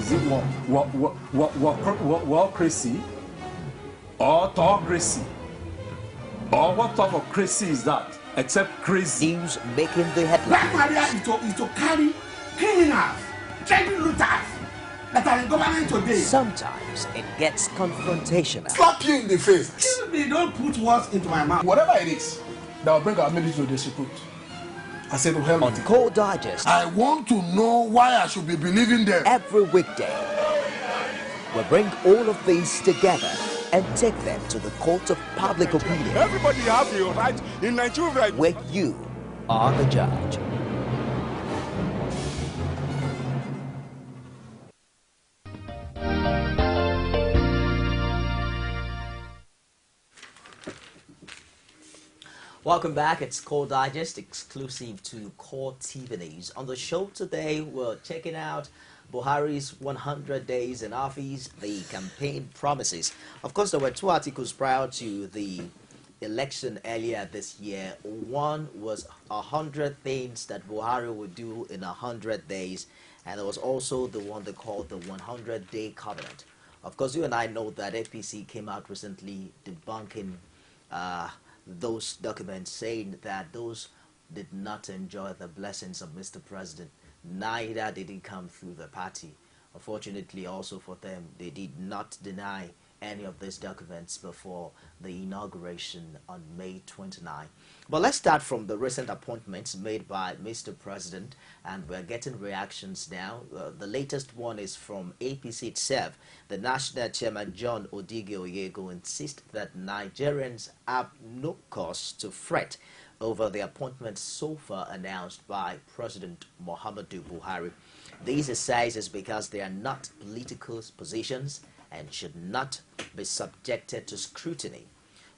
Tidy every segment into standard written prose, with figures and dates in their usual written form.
Is it warocracy or autocracy? Or what type of crazy is that? Except crazy. News making the headlines. Black Maria is to carry criminals, trading looters that are in government today. Sometimes it gets confrontational. Slap you in the face. Excuse me, don't put words into my mouth. Whatever it is that will bring our military to disrepute, I said to hell. On Core Digest, I want to know why I should be believing them. every weekday, we bring all of these together and take them to the court of public opinion. Everybody has a right in Nigeria, where you are the judge. Welcome back. It's Core Digest, exclusive to Core TV News. On the show today, we're checking out Buhari's 100 days in office, the campaign promises. Of course, there were two articles prior to the election earlier this year. One was 100 things that Buhari would do in 100 days, and there was also the one they called the 100-day covenant. Of course, you and I know that APC came out recently debunking those documents, saying that those did not enjoy the blessings of Mr. President. Neither did it come through the party. Unfortunately, also for them, they did not deny any of these documents before the inauguration on May 29. But let's start from the recent appointments made by Mr. President, and we're getting reactions now. The latest one is from APC itself. The National Chairman John Odige Oyego insists that Nigerians have no cause to fret over the appointments so far announced by President Muhammadu Buhari. This he says is because they are not political positions and should not be subjected to scrutiny.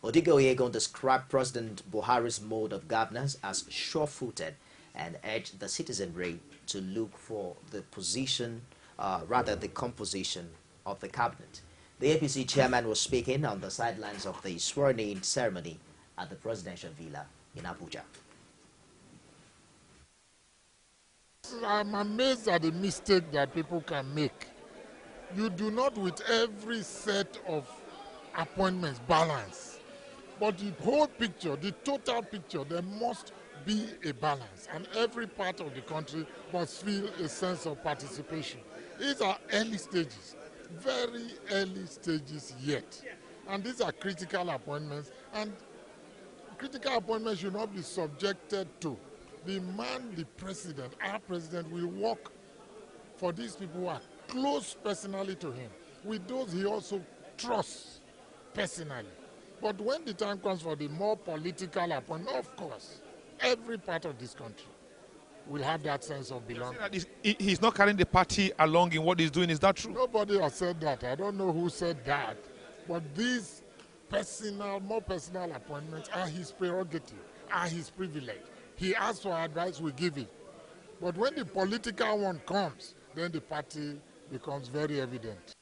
Odige Oyego described President Buhari's mode of governance as sure-footed and urged the citizenry to look for the position, the composition of the cabinet. The APC chairman was speaking on the sidelines of the swearing-in ceremony at the presidential villa in Abuja. I'm amazed at the mistake that people can make. You do not, with every set of appointments, balance. But the whole picture, the total picture, there must be a balance. And every part of the country must feel a sense of participation. These are early stages, very early stages yet. And these are critical appointments. And critical appointments should not be subjected to. The man, the president, our president, will work for these people who are close personally to him, with those he also trusts personally. But when the time comes for the more political appointment, of course, every part of this country will have that sense of belonging. He's not carrying the party along in what he's doing. Is that true? Nobody has said that. I don't know who said that. But these personal, more personal appointments are his prerogative, are his privilege. He asks for advice, we give it. But when the political one comes, then the party becomes very evident.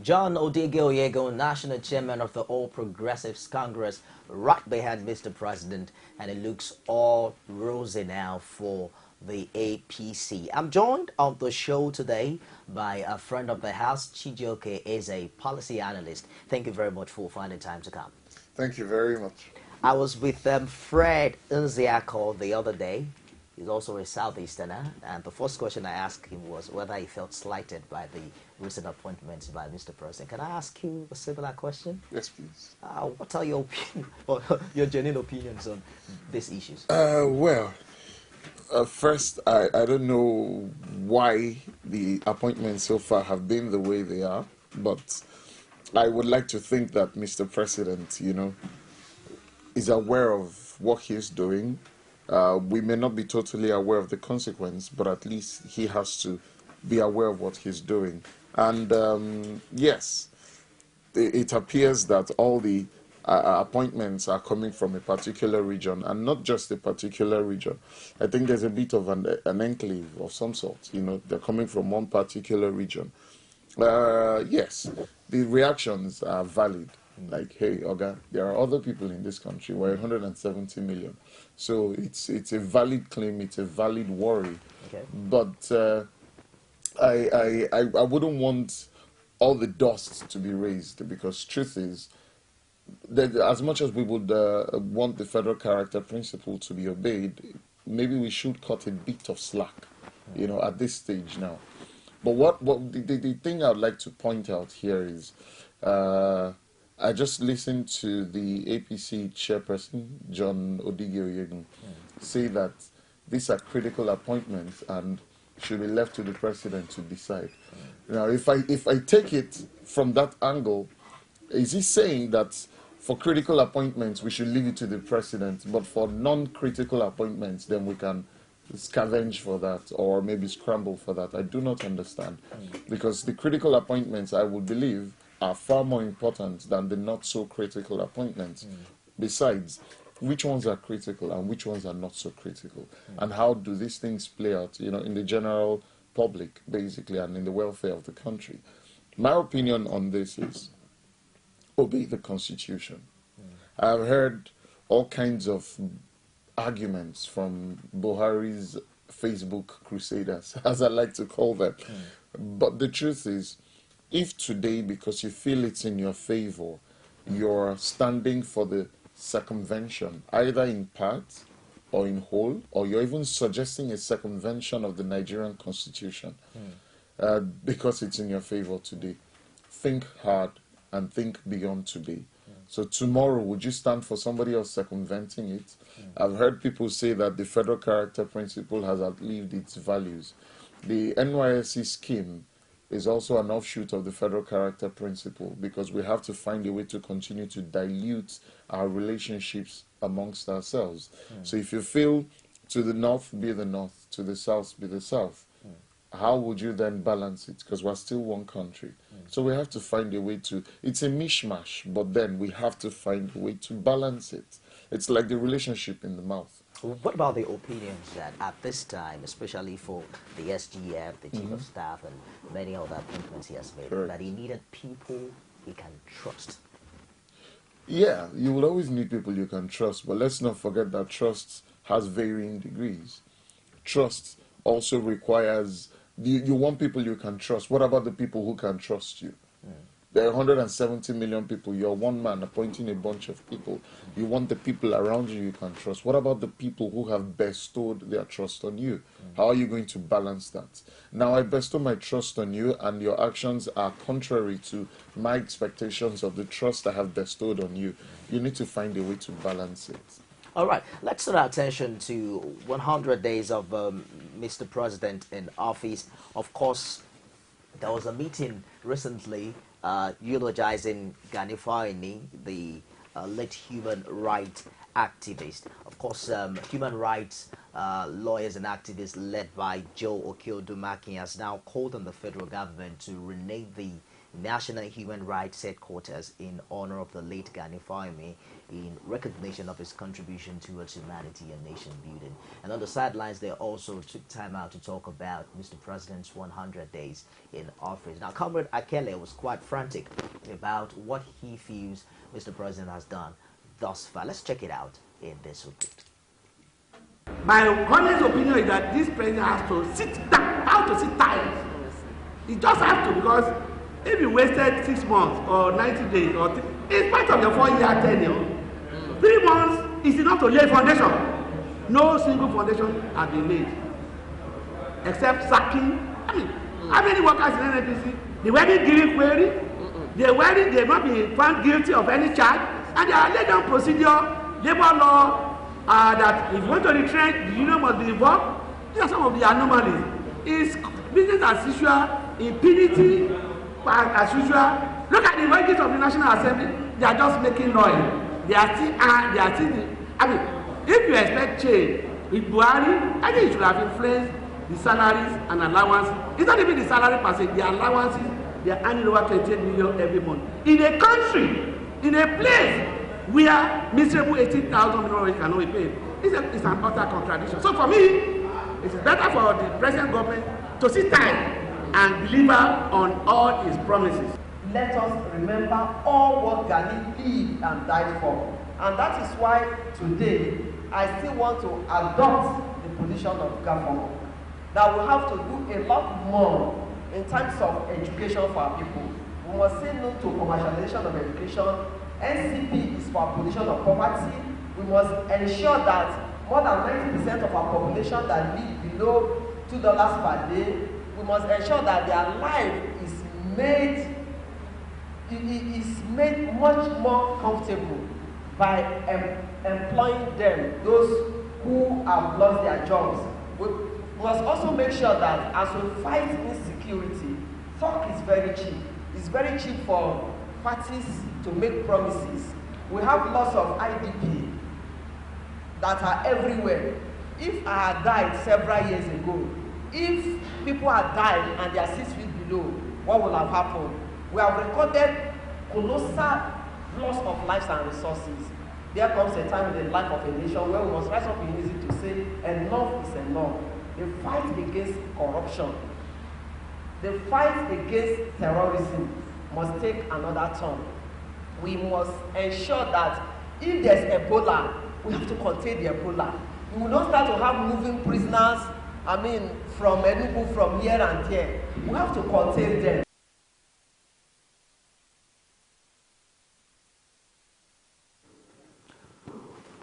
John Odige Oyego, National Chairman of the All Progressives Congress, right behind Mr. President, and it looks all rosy now for the APC. I'm joined on the show today by a friend of the house, CHIJIOKE, is a policy analyst. Thank you very much for finding time to come. Thank you very much. I was with Fred Nziako the other day. He's also a Southeasterner, and the first question I asked him was whether he felt slighted by the recent appointments by Mr. President. Can I ask you a similar question? Yes, please. What are your your genuine opinions on these issues? First, I don't know why the appointments so far have been the way they are, but I would like to think that Mr. President, is aware of what he's doing. We may not be totally aware of the consequence, but at least he has to be aware of what he's doing. And yes, it appears that all the appointments are coming from a particular region, and not just a particular region. I think there's a bit of an enclave of some sort. They're coming from one particular region. Yes, the reactions are valid. Like, hey, Oga, there are other people in this country. We're 170 million. So it's a valid claim. It's a valid worry. Okay. But I wouldn't want all the dust to be raised, because truth is that as much as we would want the federal character principle to be obeyed, maybe we should cut a bit of slack, at this stage now. But what the thing I'd like to point out here is, I just listened to the APC chairperson, John Odige Oyegun, say that these are critical appointments and should be left to the president to decide. Now, if I take it from that angle, is he saying that for critical appointments we should leave it to the president, but for non-critical appointments then we can scavenge for that or maybe scramble for that? I do not understand, because the critical appointments, I would believe, are far more important than the not so critical appointments. Besides, which ones are critical and which ones are not so critical, and how do these things play out, in the general public, basically, and in the welfare of the country? My opinion on this is obey the Constitution. I've heard all kinds of arguments from Buhari's Facebook crusaders, as I like to call them. But the truth is, if today, because you feel it's in your favor, you're standing for the circumvention, either in part or in whole, or you're even suggesting a circumvention of the Nigerian Constitution, because it's in your favor today, think hard and think beyond today. So tomorrow, would you stand for somebody else circumventing it? I've heard people say that the federal character principle has outlived its values. The NYSC scheme is also an offshoot of the federal character principle, because we have to find a way to continue to dilute our relationships amongst ourselves. So if you feel to the north, be the north, to the south, be the south, how would you then balance it? Because we're still one country. So we have to find a way to, it's a mishmash, but then we have to find a way to balance it. It's like the relationship in the mouth. What about the opinions that at this time, especially for the SGF, the Chief of Staff, and many other appointments he has made, that he needed people he can trust? Yeah, you will always need people you can trust, but let's not forget that trust has varying degrees. Trust also requires, you want people you can trust. What about the people who can trust you? There are 170 million people. You're one man appointing a bunch of people. You want the people around you can trust. What about the people who have bestowed their trust on you? How are you going to balance that? Now, I bestow my trust on you, and your actions are contrary to my expectations of the trust I have bestowed on you. You need to find a way to balance it. All right, let's turn our attention to 100 days of Mr. President in office. Of course, there was a meeting recently eulogizing Gani Faini, the late human rights activist. Of course, human rights lawyers and activists led by Joe Okiodumaki has now called on the federal government to rename the National Human Rights Headquarters in honor of the late Gani Faini, in recognition of his contribution towards humanity and nation building. And on the sidelines, they also took time out to talk about Mr. President's 100 days in office. Now, Comrade Akele was quite frantic about what he feels Mr. President has done thus far. Let's check it out in this report. My honest opinion is that this president has to sit down, how to sit tight. He just has to, because if you wasted 6 months or 90 days, or in spite of your 4-year tenure, 3 months is enough to lay foundation. No single foundation has been laid, except sacking. I mean, how many workers in NNPC? They were being given query. They not been found guilty of any charge, and they are laid down procedure, labor law, that if you want to retrench, the union must be involved. These are some of the anomalies. It's business as usual, impunity as usual. Look at the wages of the National Assembly. They are just making noise. They are still, I mean, if you expect change with Buhari, I think it should have influenced the salaries and allowances. It's not even the salary per se, the allowances, they are earning over 28 million every month. In a country, in a place where miserable 18,000 minimum cannot be paid, it's an utter contradiction. So for me, it's better for the present government to sit tight and deliver on all his promises. Let us remember all what Gani lived and died for. And that is why today I still want to adopt the position of government. that we have to do a lot more in terms of education for our people. We must say no to commercialization of education. NCP is for abolition of poverty. We must ensure that more than 90% of our population that live below $2 per day, we must ensure that their life is made much more comfortable by employing them, those who have lost their jobs. We must also make sure that as we fight insecurity, talk is very cheap. It's very cheap for parties to make promises. We have lots of IDP that are everywhere. If I had died several years ago, if people had died and they are 6 feet below, what will have happened? We have recorded colossal loss of lives and resources. There comes a time in the life of a nation where we must rise up in unity to say enough is enough. The fight against corruption, the fight against terrorism must take another turn. We must ensure that if there's Ebola, we have to contain the Ebola. We will not start to have moving prisoners, from Enugu, from here and there. We have to contain them.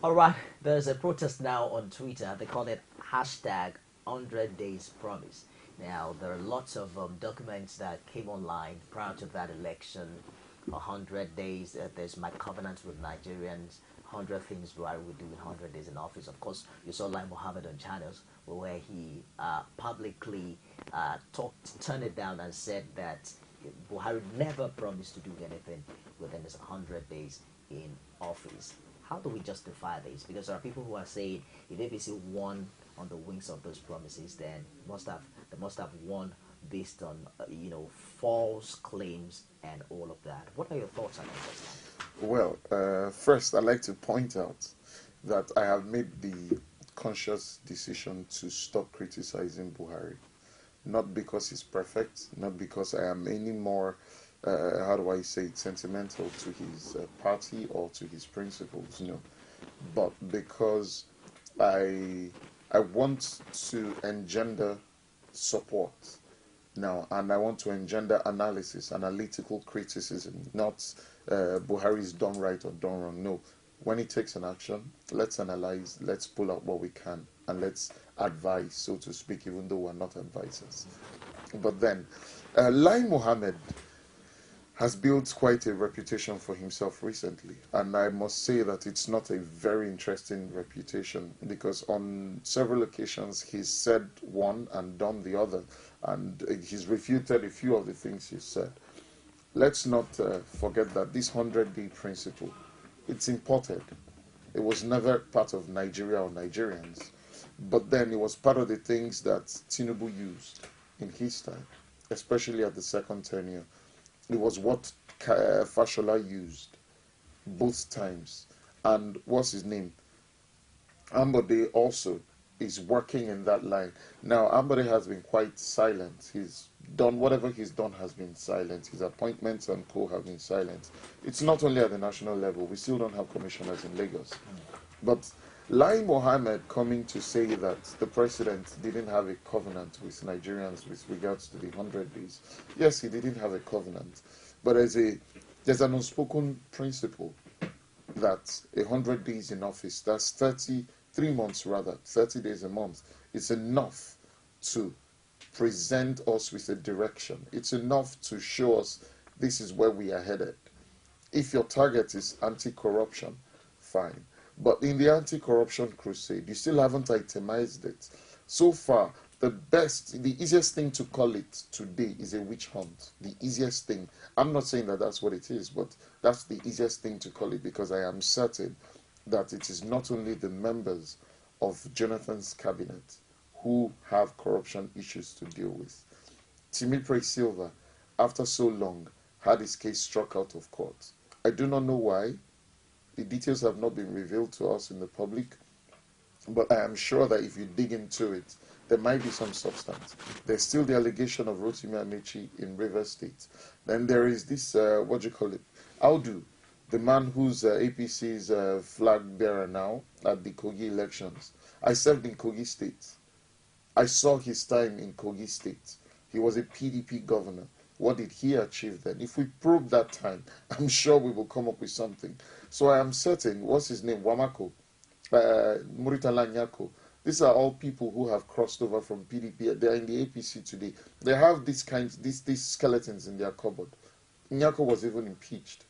All right, there's a protest now on Twitter. They call it hashtag 100 Days Promise. Now, there are lots of documents that came online prior to that election. 100 days, there's my covenant with Nigerians, 100 things Buhari would do in 100 days in office. Of course, you saw Lai Mohammed on channels where he publicly turned it down and said that Buhari never promised to do anything within his 100 days in office. How do we justify this? Because there are people who are saying if ABC won on the wings of those promises, then they must have won based on false claims and all of that. What are your thoughts on this? Well, first I'd like to point out that I have made the conscious decision to stop criticizing Buhari, not because he's perfect, not because I am any more how do I say it, sentimental to his party or to his principles, no, but because I want to engender support now, and I want to engender analysis, analytical criticism, not Buhari's done right or done wrong. No, when he takes an action, let's analyze, let's pull out what we can, and let's advise, so to speak, even though we're not advisors. But then, Lai Mohammed has built quite a reputation for himself recently, and I must say that it's not a very interesting reputation, because on several occasions he's said one and done the other, and he's refuted a few of the things he said. Let's not forget that this 100-day principle, it's imported. It was never part of Nigeria or Nigerians, but then it was part of the things that Tinubu used in his time, especially at the second tenure. It was what Fashola used both times. And what's his name? Ambode also is working in that line. Now, Ambode has been quite silent. He's done whatever he's done has been silent. His appointments and co have been silent. It's not only at the national level. We still don't have commissioners in Lagos. But Lai Mohammed coming to say that the president didn't have a covenant with Nigerians with regards to the 100 days. Yes, he didn't have a covenant, but there's an unspoken principle that 100 days in office, that's 3 months rather, 30 days a month, it's enough to present us with a direction. It's enough to show us this is where we are headed. If your target is anti-corruption, fine. But in the anti-corruption crusade, you still haven't itemized it. So far, the easiest thing to call it today is a witch hunt. The easiest thing. I'm not saying that that's what it is, but that's the easiest thing to call it, because I am certain that it is not only the members of Jonathan's cabinet who have corruption issues to deal with. Timipre Silva, after so long, had his case struck out of court. I do not know why. The details have not been revealed to us in the public, but I am sure that if you dig into it, there might be some substance. There's still the allegation of Rotimi Amechi in Rivers State. Then there is this, Audu, the man who's APC's flag bearer now at the Kogi elections. I served in Kogi State. I saw his time in Kogi State. He was a PDP governor. What did he achieve then? If we probe that time, I'm sure we will come up with something. So I am certain, what's his name? Wamako, Muritala Nyako. These are all people who have crossed over from PDP. They are in the APC today. They have these skeletons in their cupboard. Nyako was even impeached.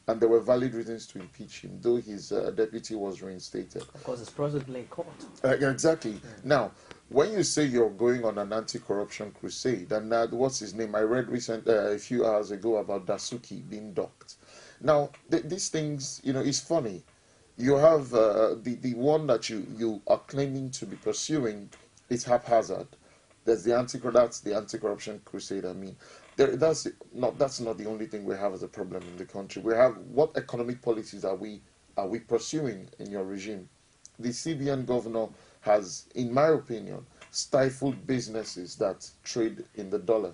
And there were valid reasons to impeach him, though his deputy was reinstated. Of course, it's presently in court. Exactly. Now, when you say you're going on an anti-corruption crusade, and what's his name? I read a few hours ago about Dasuki being docked. Now, these things, it's funny. You have the one that you are claiming to be pursuing is haphazard. That's the anti-corruption crusade. I mean, that's not the only thing we have as a problem in the country. We have, what economic policies are we pursuing in your regime? The CBN governor has, in my opinion, stifled businesses that trade in the dollar.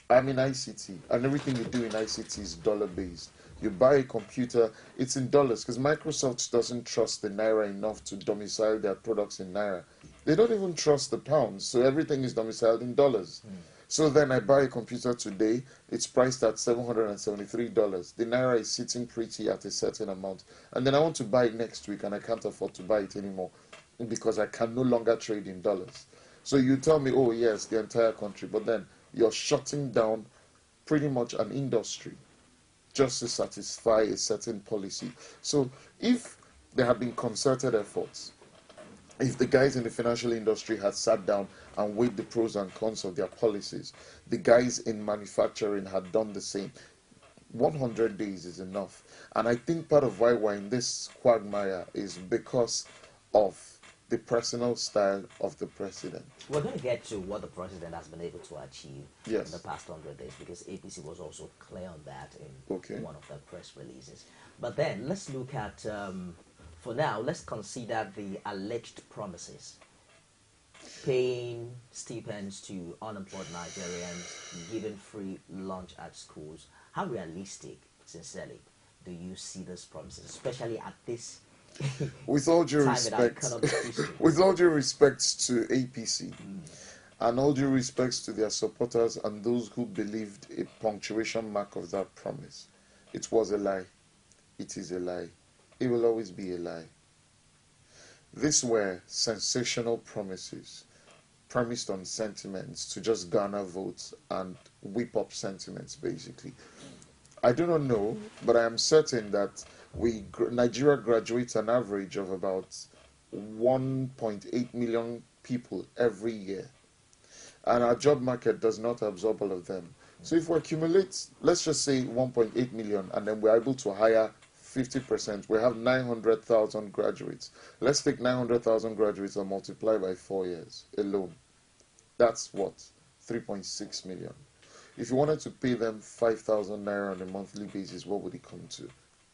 I'm in ICT, and everything you do in ICT is dollar-based. You buy a computer, it's in dollars, because Microsoft doesn't trust the Naira enough to domicile their products in Naira. They don't even trust the pounds, so everything is domiciled in dollars. So then I buy a computer today, it's priced at $773. The Naira is sitting pretty at a certain amount. And then I want to buy it next week, and I can't afford to buy it anymore because I can no longer trade in dollars. So you tell me, oh yes, the entire country, but then you're shutting down pretty much an industry just to satisfy a certain policy. So if there have been concerted efforts, if the guys in the financial industry had sat down and weighed the pros and cons of their policies, the guys in manufacturing had done the same, 100 days is enough. And I think part of why we're in this quagmire is because of the personal style of the president. We're going to get to what the president has been able to achieve in the past 100 days, because APC was also clear on that in one of their press releases. But then let's look at, for now, let's consider the alleged promises. Paying stipends to unemployed Nigerians, giving free lunch at schools. How realistic, sincerely, do you see these promises, especially at this with all due respect, with all due respects to APC, and all due respects to their supporters and those who believed a punctuation mark of that promise, it was a lie. It is a lie. It will always be a lie. These were sensational promises, premised on sentiments to just garner votes and whip up sentiments, basically. I do not know, but I am certain that Nigeria graduates an average of about 1.8 million people every year. And our job market does not absorb all of them. So if we accumulate, let's just say 1.8 million, and then we're able to hire 50%, we have 900,000 graduates. Let's take 900,000 graduates and multiply by 4 years alone. That's what? 3.6 million. If you wanted to pay them 5,000 naira on a monthly basis, what would it come to?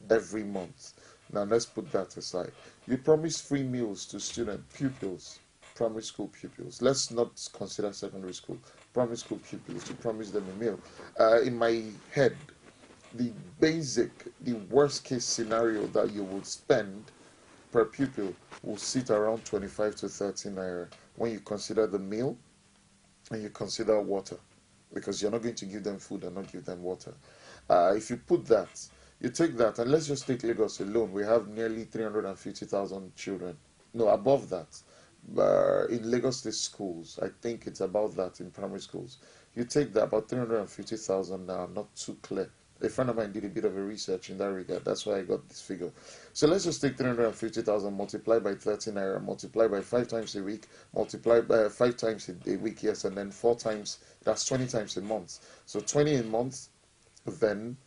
Every month. Now let's put that aside. You promise free meals to pupils, primary school pupils. Let's not consider secondary school. Primary school pupils, you promise them a meal. In my head, the worst case scenario that you would spend per pupil will sit around 25 to 30 naira when you consider the meal and you consider water, because you're not going to give them food and not give them water. If you put that, you take that, and let's just take Lagos alone. We have nearly 350,000 children. No, above that. In Lagos State schools, I think it's about that in primary schools. You take that, about 350,000 now, not too clear. A friend of mine did a bit of a research in that regard. That's why I got this figure. So let's just take 350,000, multiply by 30 naira, multiply by 5 times a week, multiply by 5 times a week, yes, and then 4 times, that's 20 times a month. So 20 a month, then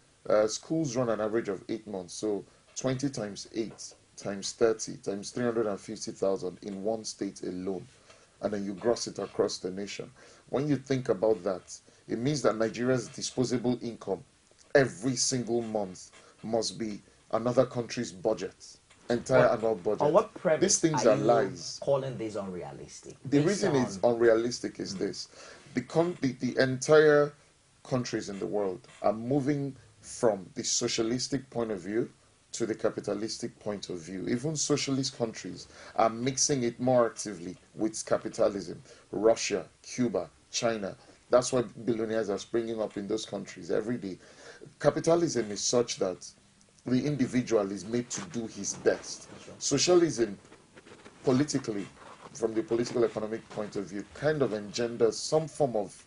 schools run an average of 8 months. So 20 times 8 times 30 times 350,000 in one state alone. And then you gross it across the nation. When you think about that, it means that Nigeria's disposable income every single month must be another country's budget, entire annual budget. On what premise These things are lies. Calling this unrealistic? The reason it's unrealistic is this. The entire countries in the world are moving from the socialistic point of view to the capitalistic point of view. Even socialist countries are mixing it more actively with capitalism. Russia, Cuba, China. That's why billionaires are springing up in those countries every day. Capitalism is such that the individual is made to do his best. Socialism, politically, from the political economic point of view, kind of engenders some form of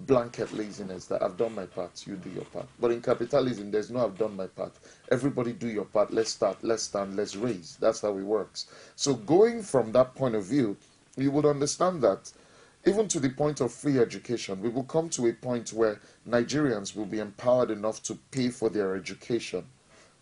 blanket laziness that I've done my part, you do your part. But in capitalism, there's no I've done my part. Everybody do your part. Let's start, let's stand, let's raise. That's how it works. So going from that point of view, you would understand that even to the point of free education, we will come to a point where Nigerians will be empowered enough to pay for their education.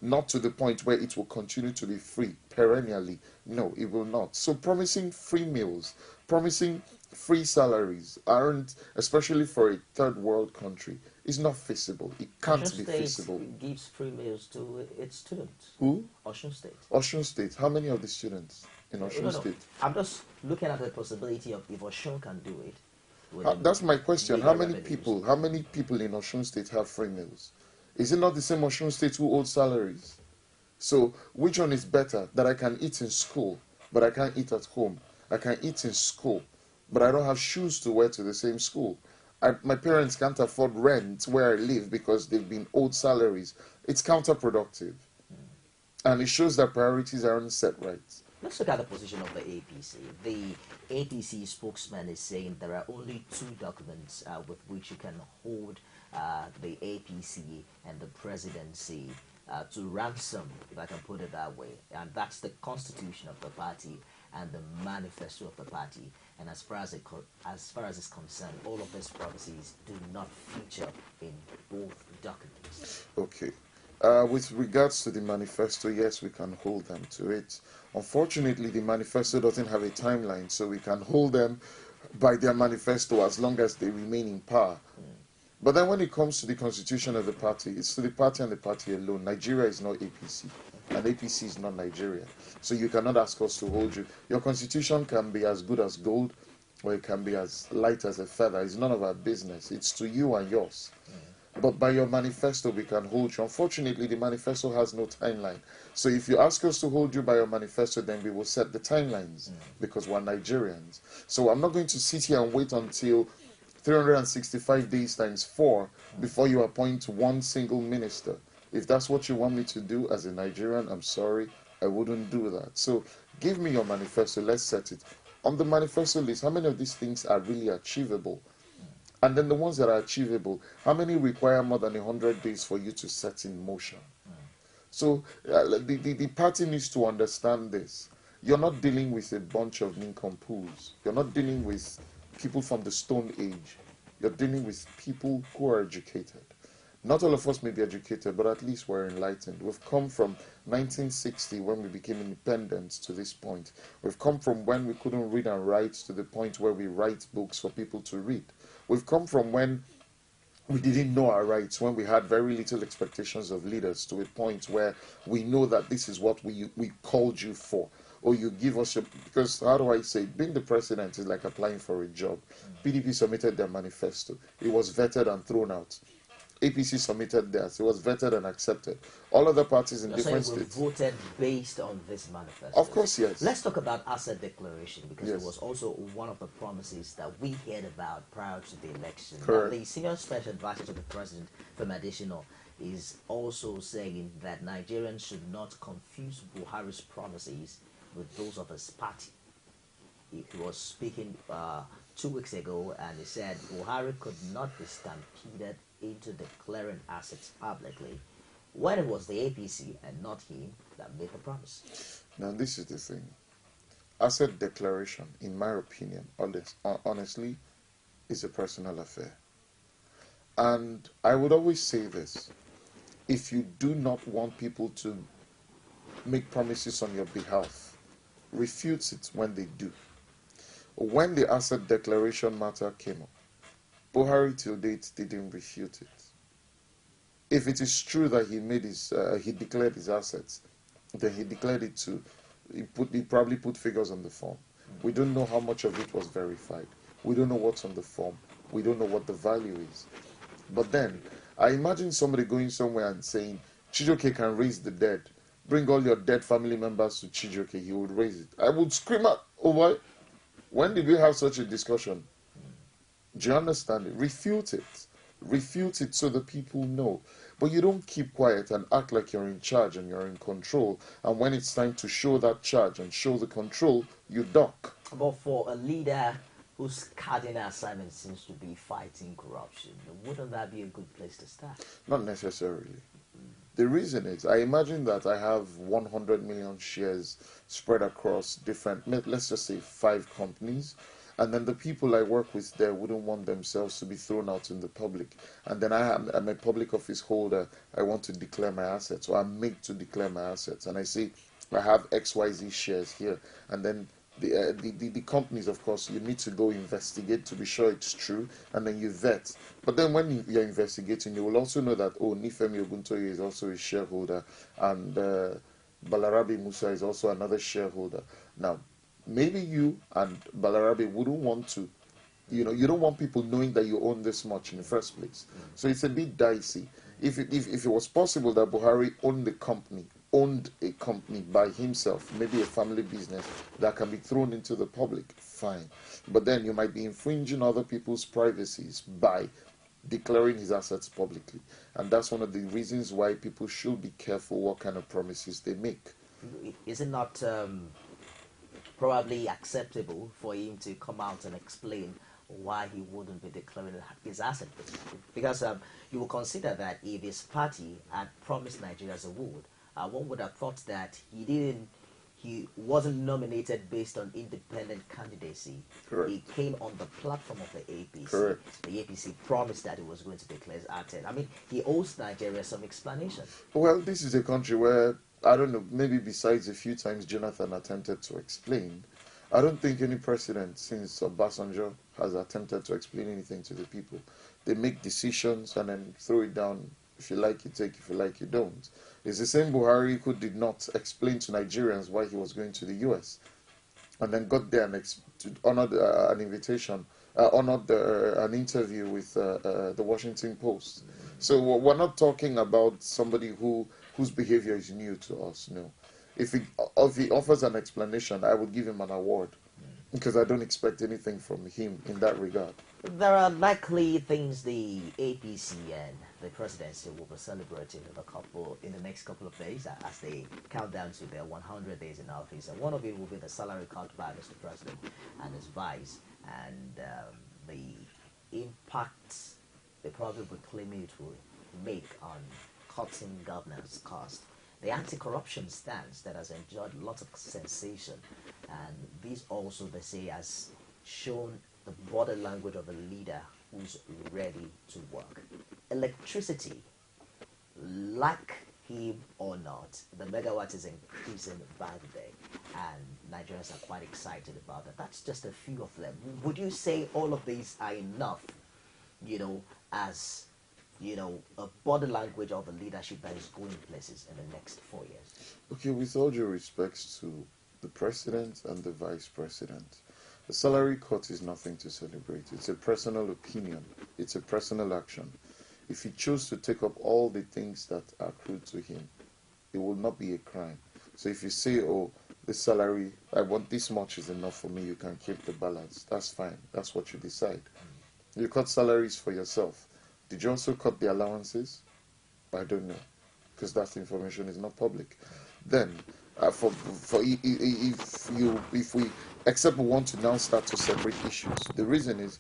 Not to the point where it will continue to be free perennially. No, it will not. So promising free meals, promising free salaries aren't, especially for a third world country, is not feasible. It can't be feasible. Osun State gives free meals to its students. Who? Osun State. Osun State. How many of the students in Osun State? I'm just looking at the possibility of if Osun can do it. That's my question. How many revenues. people? How many people in Osun State have free meals? Is it not the same Osun State who hold salaries? So which one is better? That I can eat in school, but I can't eat at home. I can eat in school, but I don't have shoes to wear to the same school. My parents can't afford rent where I live because they've been owed salaries. It's counterproductive. And it shows that priorities aren't set right. Let's look at the position of the APC. The APC spokesman is saying there are only two documents with which you can hold the APC and the presidency to ransom, if I can put it that way. And that's the constitution of the party and the manifesto of the party. And as far as it's concerned, all of these policies do not feature in both documents. Okay. With regards to the manifesto, yes, we can hold them to it. Unfortunately, the manifesto doesn't have a timeline, so we can hold them by their manifesto as long as they remain in power. But then when it comes to the constitution of the party, it's to the party and the party alone. Nigeria is not APC, and APC is not Nigeria. So you cannot ask us to hold you. Your constitution can be as good as gold, or it can be as light as a feather. It's none of our business. It's to you and yours. But by your manifesto, we can hold you. Unfortunately, the manifesto has no timeline. So if you ask us to hold you by your manifesto, then we will set the timelines because we're Nigerians. So I'm not going to sit here and wait until 365 days times 4 before you appoint one single minister. If that's what you want me to do as a Nigerian, I'm sorry, I wouldn't do that. So give me your manifesto, let's set it. On the manifesto list, how many of these things are really achievable? And then the ones that are achievable, how many require more than 100 days for you to set in motion? So the party needs to understand this. You're not dealing with a bunch of nincompoops. You're not dealing with people from the Stone Age. You're dealing with people who are educated. Not all of us may be educated, but at least we're enlightened. We've come from 1960, when we became independent, to this point. We've come from when we couldn't read and write to the point where we write books for people to read. We've come from when we didn't know our rights, when we had very little expectations of leaders, to a point where we know that this is what we called you for. Or you give us your, because how do I say, being the president is like applying for a job. PDP submitted their manifesto. It was vetted and thrown out. APC submitted theirs. It was vetted and accepted. All other parties in different states voted based on this manifesto. Of course, yes. Let's talk about asset declaration, because Yes. it was also one of the promises that we heard about prior to the election. Correct. Now, the senior special advisor to the president, Additional, is also saying that Nigerians should not confuse Buhari's promises with those of his party. He was speaking 2 weeks ago, and he said Buhari could not be stampeded into declaring assets publicly when it was the APC and not him that made the promise. Now, this is the thing. Asset declaration, in my opinion, honestly, is a personal affair. And I would always say this. If you do not want people to make promises on your behalf, refute it when they do. When the asset declaration matter came up, Buhari till date didn't refute it. If it is true that he declared his assets, then he declared it too. He probably put figures on the form. We don't know how much of it was verified. We don't know what's on the form. We don't know what the value is. But then, I imagine somebody going somewhere and saying, CHIJIOKE can raise the dead. bring all your dead family members to CHIJIOKE, he would raise it. I would scream out, oh boy, when did we have such a discussion? Do you understand it? Refute it. Refute it so the people know. But you don't keep quiet and act like you're in charge and you're in control. And when it's time to show that charge and show the control, you duck. But for a leader whose cardinal assignment seems to be fighting corruption, wouldn't that be a good place to start? Not necessarily. The reason is, I imagine that I have 100 million shares spread across different, let's just say 5 companies. And then the people I work with there wouldn't want themselves to be thrown out in the public. And then I'm a public office holder. I want to declare my assets, or I'm made to declare my assets. And I say, I have XYZ shares here. And then the companies, of course, you need to go investigate to be sure it's true. And then you vet. But then when you're investigating, you will also know that, oh, Nifemi Oguntoye is also a shareholder. And Balarabe Musa is also another shareholder. Now, maybe you and Balarabe wouldn't want to, you don't want people knowing that you own this much in the first place. So it's a bit dicey. If it was possible that Buhari owned a company by himself, maybe a family business that can be thrown into the public, fine. But then you might be infringing other people's privacies by declaring his assets publicly. And that's one of the reasons why people should be careful what kind of promises they make. Is it not probably acceptable for him to come out and explain why he wouldn't be declaring his asset? Because you will consider that if his party had promised Nigeria as a whole, one would have thought that he wasn't nominated based on independent candidacy. Correct. He came on the platform of the APC. Correct. The APC promised that he was going to declare his asset. I mean, he owes Nigeria some explanation. Well, this is a country where, I don't know, maybe besides a few times Jonathan attempted to explain, I don't think any president since Obasanjo has attempted to explain anything to the people. They make decisions and then throw it down. If you like, you take. If you like, you don't. It's the same Buhari who did not explain to Nigerians why he was going to the US, and then got there and honored an invitation, honored an interview with the Washington Post. So we're not talking about somebody whose behavior is new to us. No, if he offers an explanation, I would give him an award, because I don't expect anything from him in that regard. There are likely things the APC and the presidency will be celebrating in the next couple of days as they count down to their 100 days in office. And one of it will be the salary cut by Mr. President and his vice, and the impact they probably will claim it will make on cutting governance costs. The anti-corruption stance that has enjoyed lots of sensation, and this also, they say, has shown the body language of a leader who's ready to work. Electricity, like him or not, the megawatt is increasing by the day, and Nigerians are quite excited about that. That's just a few of them. Would you say all of these are enough, as a body language of the leadership that is going places in the next 4 years? Okay, with all due respect to the president and the vice president, the salary cut is nothing to celebrate. It's a personal opinion. It's a personal action. If he chose to take up all the things that are accrued to him, it will not be a crime. So if you say, oh, this salary, I want this much is enough for me, you can keep the balance. That's fine. That's what you decide. You cut salaries for yourself. Did you also cut the allowances? I don't know, because that information is not public. Then, if we except we want to now start to separate issues. The reason is,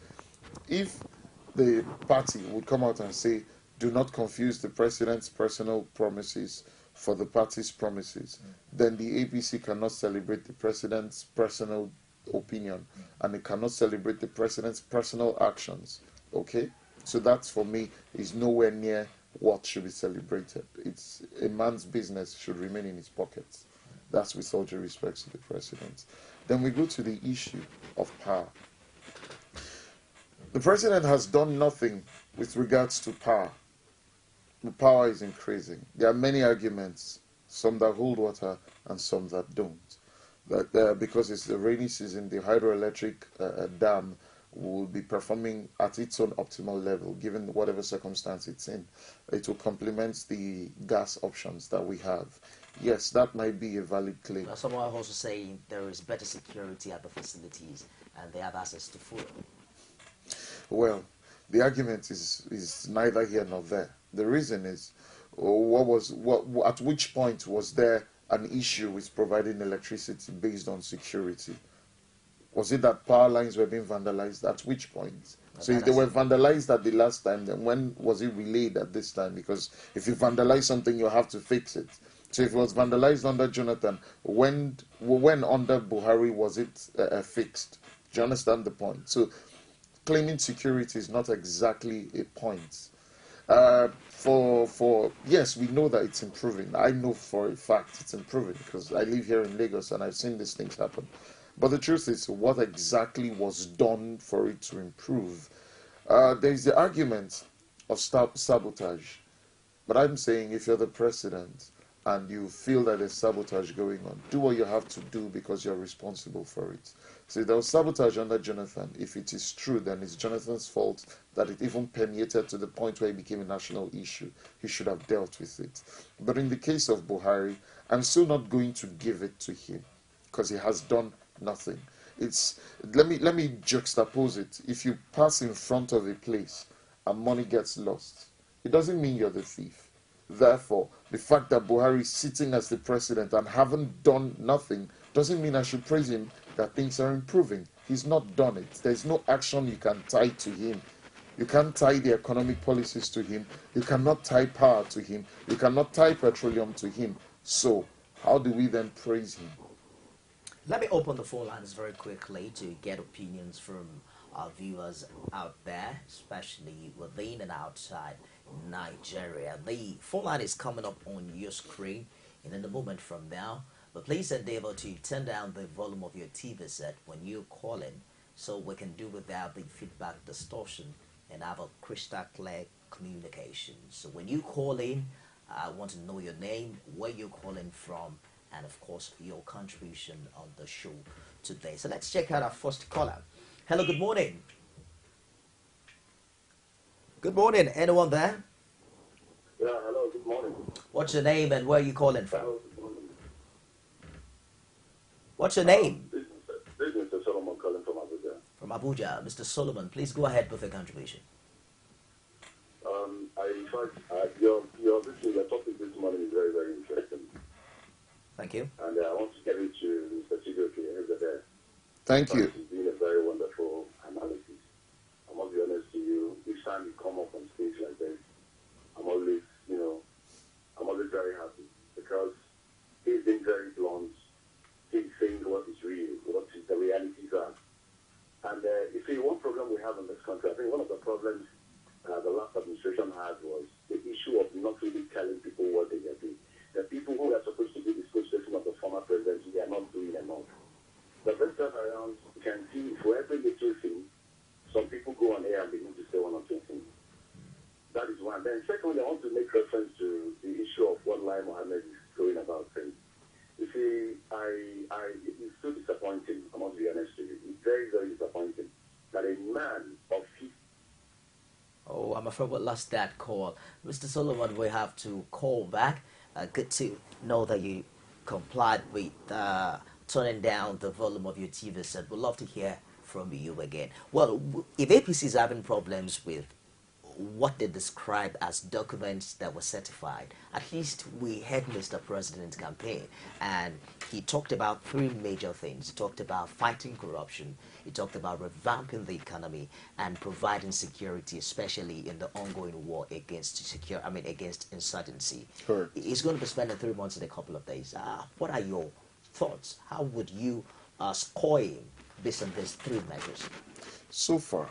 if the party would come out and say, do not confuse the president's personal promises for the party's promises, then the APC cannot celebrate the president's personal opinion, and it cannot celebrate the president's personal actions. Okay? So that, for me, is nowhere near what should be celebrated. It's a man's business should remain in his pockets. That's with all due respect to the president. Then we go to the issue of power. The president has done nothing with regards to power. The power is increasing. There are many arguments, some that hold water and some that don't. That because it's the rainy season, the hydroelectric dam will be performing at its own optimal level, given whatever circumstance it's in. It will complement the gas options that we have. yes, that might be a valid claim. Now, someone also saying there is better security at the facilities and they have access to food. Well, the argument is neither here nor there. The reason is, at which point was there an issue with providing electricity based on security? Was it that power lines were being vandalized? At which point? So if they were vandalized at the last time, then when was it relayed at this time? Because if you vandalize something, you have to fix it. So if it was vandalized under Jonathan, when under Buhari was it fixed? Do you understand the point? So claiming security is not exactly a point. Yes, we know that it's improving. I know for a fact it's improving because I live here in Lagos and I've seen these things happen. But the truth is, what exactly was done for it to improve? There's the argument of sabotage. But I'm saying if you're the president and you feel that there's sabotage going on, do what you have to do because you're responsible for it. So there was sabotage under Jonathan. If it is true, then it's Jonathan's fault that it even permeated to the point where it became a national issue. He should have dealt with it. But in the case of Buhari, I'm still not going to give it to him because he has done nothing. Let me juxtapose it. If you pass in front of a place and money gets lost, it doesn't mean you're the thief. Therefore, the fact that Buhari is sitting as the president and haven't done nothing doesn't mean I should praise him that things are improving. He's not done it. There's no action you can tie to him. You can't tie the economic policies to him. You cannot tie power to him. You cannot tie petroleum to him. So, how do we then praise him? Let me open the phone lines very quickly to get opinions from our viewers out there, especially within and outside Nigeria. The phone line is coming up on your screen in a moment from now. But please endeavor to turn down the volume of your TV set when you call in so we can do without the feedback distortion and have a crystal clear communication. So when you call in, I want to know your name, where you're calling from, and of course your contribution on the show today. So let's check out our first caller. Hello, good morning. Good morning. Anyone there? Yeah, hello, good morning. What's your name and where are you calling from? Hello, good morning. What's your name? This is Mr. Solomon calling from Abuja. From Abuja. Mr. Solomon, please go ahead with your contribution. Your topic this morning is very, very interesting. Thank you. And I want to get it to Mr. CHIJIOKE over there. Thank you. He's doing a very wonderful analysis. I must be honest to you, each time you come up on stage like this, I'm always very happy because he's been very blunt. He's saying what is real, what is the realities are. And you see, one problem we have in this country, I think one of the problems the last administration had was the issue of not really telling people what they are doing. The people who are supposed to be the spokesperson of the former president, they are not doing enough. The first time around, you can see for every little thing, some people go on air and begin to say one or two things. That is one. Then secondly, I want to make reference to the issue of what Lai Mohammed is going about things. You see, it's so disappointing, I must be honest with you. It's very, very disappointing that a man of his... Oh, I'm afraid we lost that call. Mr. Solomon, we have to call back. Good to know that you complied with turning down the volume of your TV set. We'd love to hear from you again. Well, if APC is having problems with what they describe as documents that were certified, at least we had Mr. President's campaign, and he talked about three major things. He talked about fighting corruption, he talked about revamping the economy, and providing security, especially in the ongoing war against against insurgency. Correct. He's going to be spending 3 months in a couple of days. What are your thoughts? How would you score him based on these three measures? So far,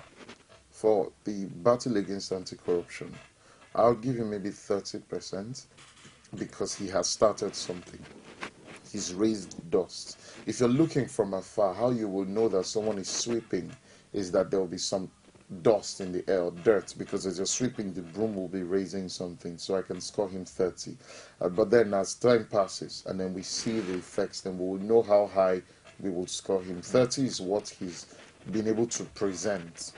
for the battle against anti-corruption, I'll give him maybe 30% because he has started something. He's raised dust. If you're looking from afar, how you will know that someone is sweeping is that there will be some dust in the air, or dirt, because as you're sweeping, the broom will be raising something. So I can score him 30. But then as time passes and then we see the effects, then we will know how high we will score him. 30 is what he's been able to present,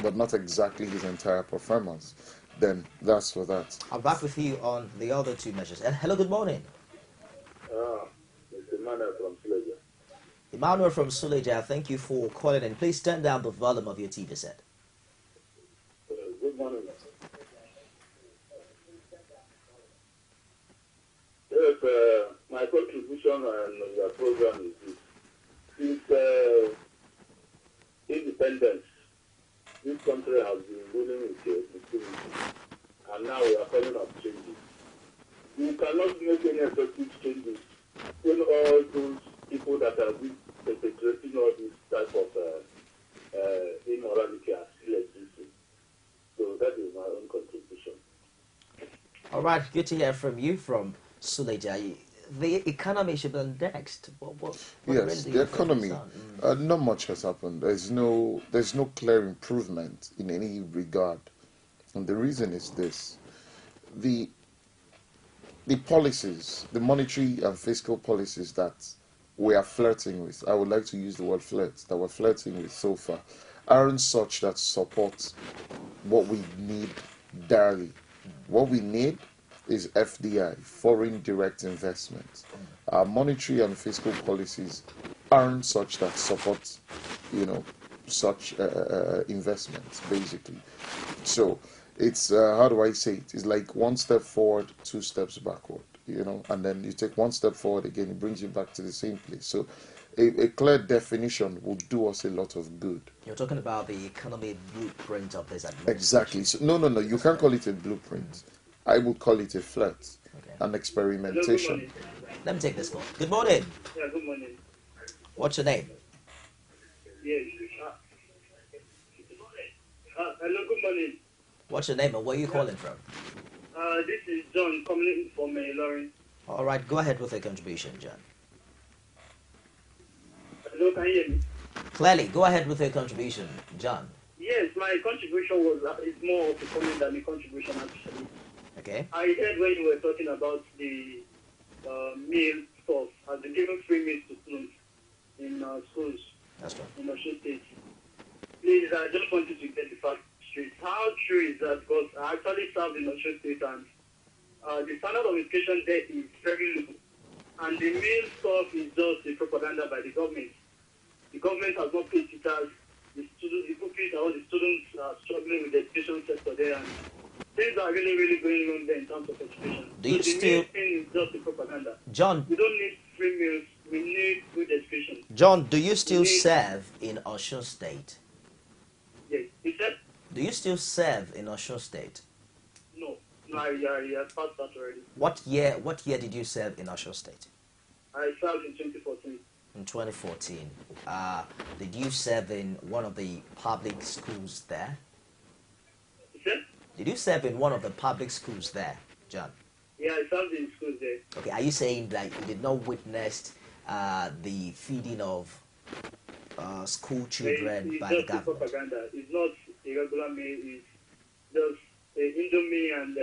but not exactly his entire performance. Then that's for that. I'm back with you on the other two measures. And hello, good morning. Mr. Emmanuel from Suleja. Emmanuel from Suleja, thank you for calling in. Please turn down the volume of your TV set. Good morning. Yes, my contribution on your program is this. Since independence, this country has been ruling with impunity, and now we are calling up changes. We cannot make any effective changes when all those people that are perpetrating all this type of immorality are still existing. So that is my own contribution. All right, good to hear from you from Suleja. The economy should be next. Yes, the economy. Not much has happened. There's no clear improvement in any regard, and the reason is this: the policies, the monetary and fiscal policies that we are flirting with. I would like to use the word flirt that we're flirting with so far, aren't such that support what we need direly. What we need is FDI, foreign direct investment. Our monetary and fiscal policies aren't such that support, such investments, basically. So it's, how do I say it? It's like one step forward, two steps backward, and then you take one step forward again, it brings you back to the same place. So a clear definition will do us a lot of good. You're talking about the economy blueprint of this administration. Exactly. So, no, you can't call it a blueprint. I would call it a flirt, an experimentation. Let me take this call. Good morning. Yeah, good morning. What's your name? Yes. Hello, good morning. What's your name and where are you calling from? This is John coming from Lauren. All right, go ahead with your contribution, John. Hello, can you hear me? Clearly, go ahead with your contribution, John. Yes, my contribution was is more of a comment than a contribution actually. Okay. I heard when you were talking about the meal stuff, as the giving free meals to students in schools. That's right. In Osun State. Please, I just wanted to get the fact straight. How true is that? Because I actually served in Osun State and the standard of education there is very low. And the meal stuff is just a propaganda by the government. The government has not paid teachers. The pupils, all the students are struggling with the education sector there, and things are really, really going on there in terms of education. Do you so still? The thing is just a propaganda. John. We don't need free meals. We need good education. John, do you still serve in Osun State? Yes. You said? Do you still serve in Osun State? No. No, I passed that already. What year did you serve in Osun State? I served in 2014. In 2014. Did you serve in one of the public schools there? You said? Did you serve in one of the public schools there, John? Yeah, I served in schools there. Okay, are you saying that you did not witness the feeding of school children by the government? It's just propaganda. It's not a regular meal. It's just Indomie and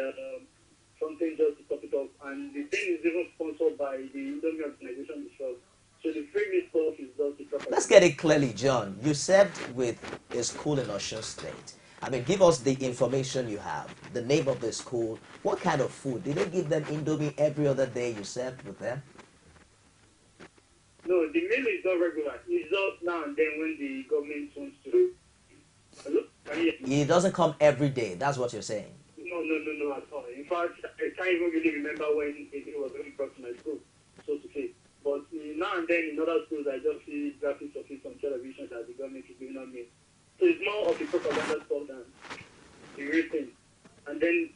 something just to top it off. And the thing is even sponsored by the Indomie organization itself. So the free meal stuff is just a propaganda. Let's get it clearly, John. You served with a school in Osun State. I mean, give us the information you have, the name of the school, what kind of food. Did they give them Indomie every other day you served with them? No, the meal is not regular. It's just now and then when the government wants to. Hello? Can you hear me? It doesn't come every day. That's what you're saying. No, at all. In fact, I can't even really remember when it was really brought to my school, so to say. But now and then in other schools, I just see graphics of it on television that the government is giving on me. So it's more of a propaganda stuff than the real thing. And then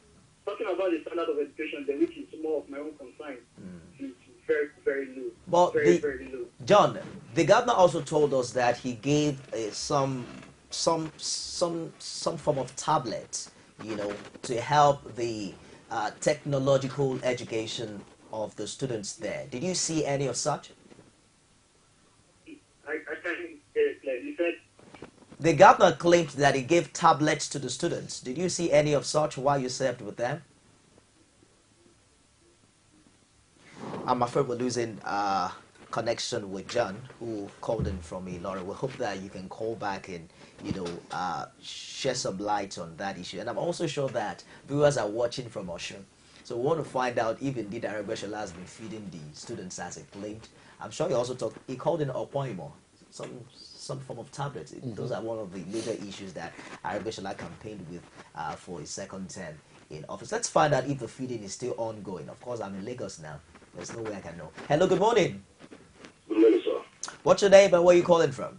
talking about the standard of education, then, which is more of my own concern, is very, very low. But very low. John, the governor also told us that he gave some form of tablets, to help the technological education of the students there. Did you see any of such? I can't get it clear. You said? The governor claimed that he gave tablets to the students. Did you see any of such while you served with them? I'm afraid we're losing connection with John, who called in from Ilorin. We hope that you can call back and, share some light on that issue. And I'm also sure that viewers are watching from Osun. So we want to find out if indeed Aragbeshala has been feeding the students as he claimed. I'm sure he also he called in Opoimo, some form of tablet. Those are one of the major issues that Aragbeshala campaigned with for his second term in office. Let's find out if the feeding is still ongoing. Of course, I'm in Lagos now. There's no way I can know. Hello, good morning. Good morning, sir. What's your name and where are you calling from?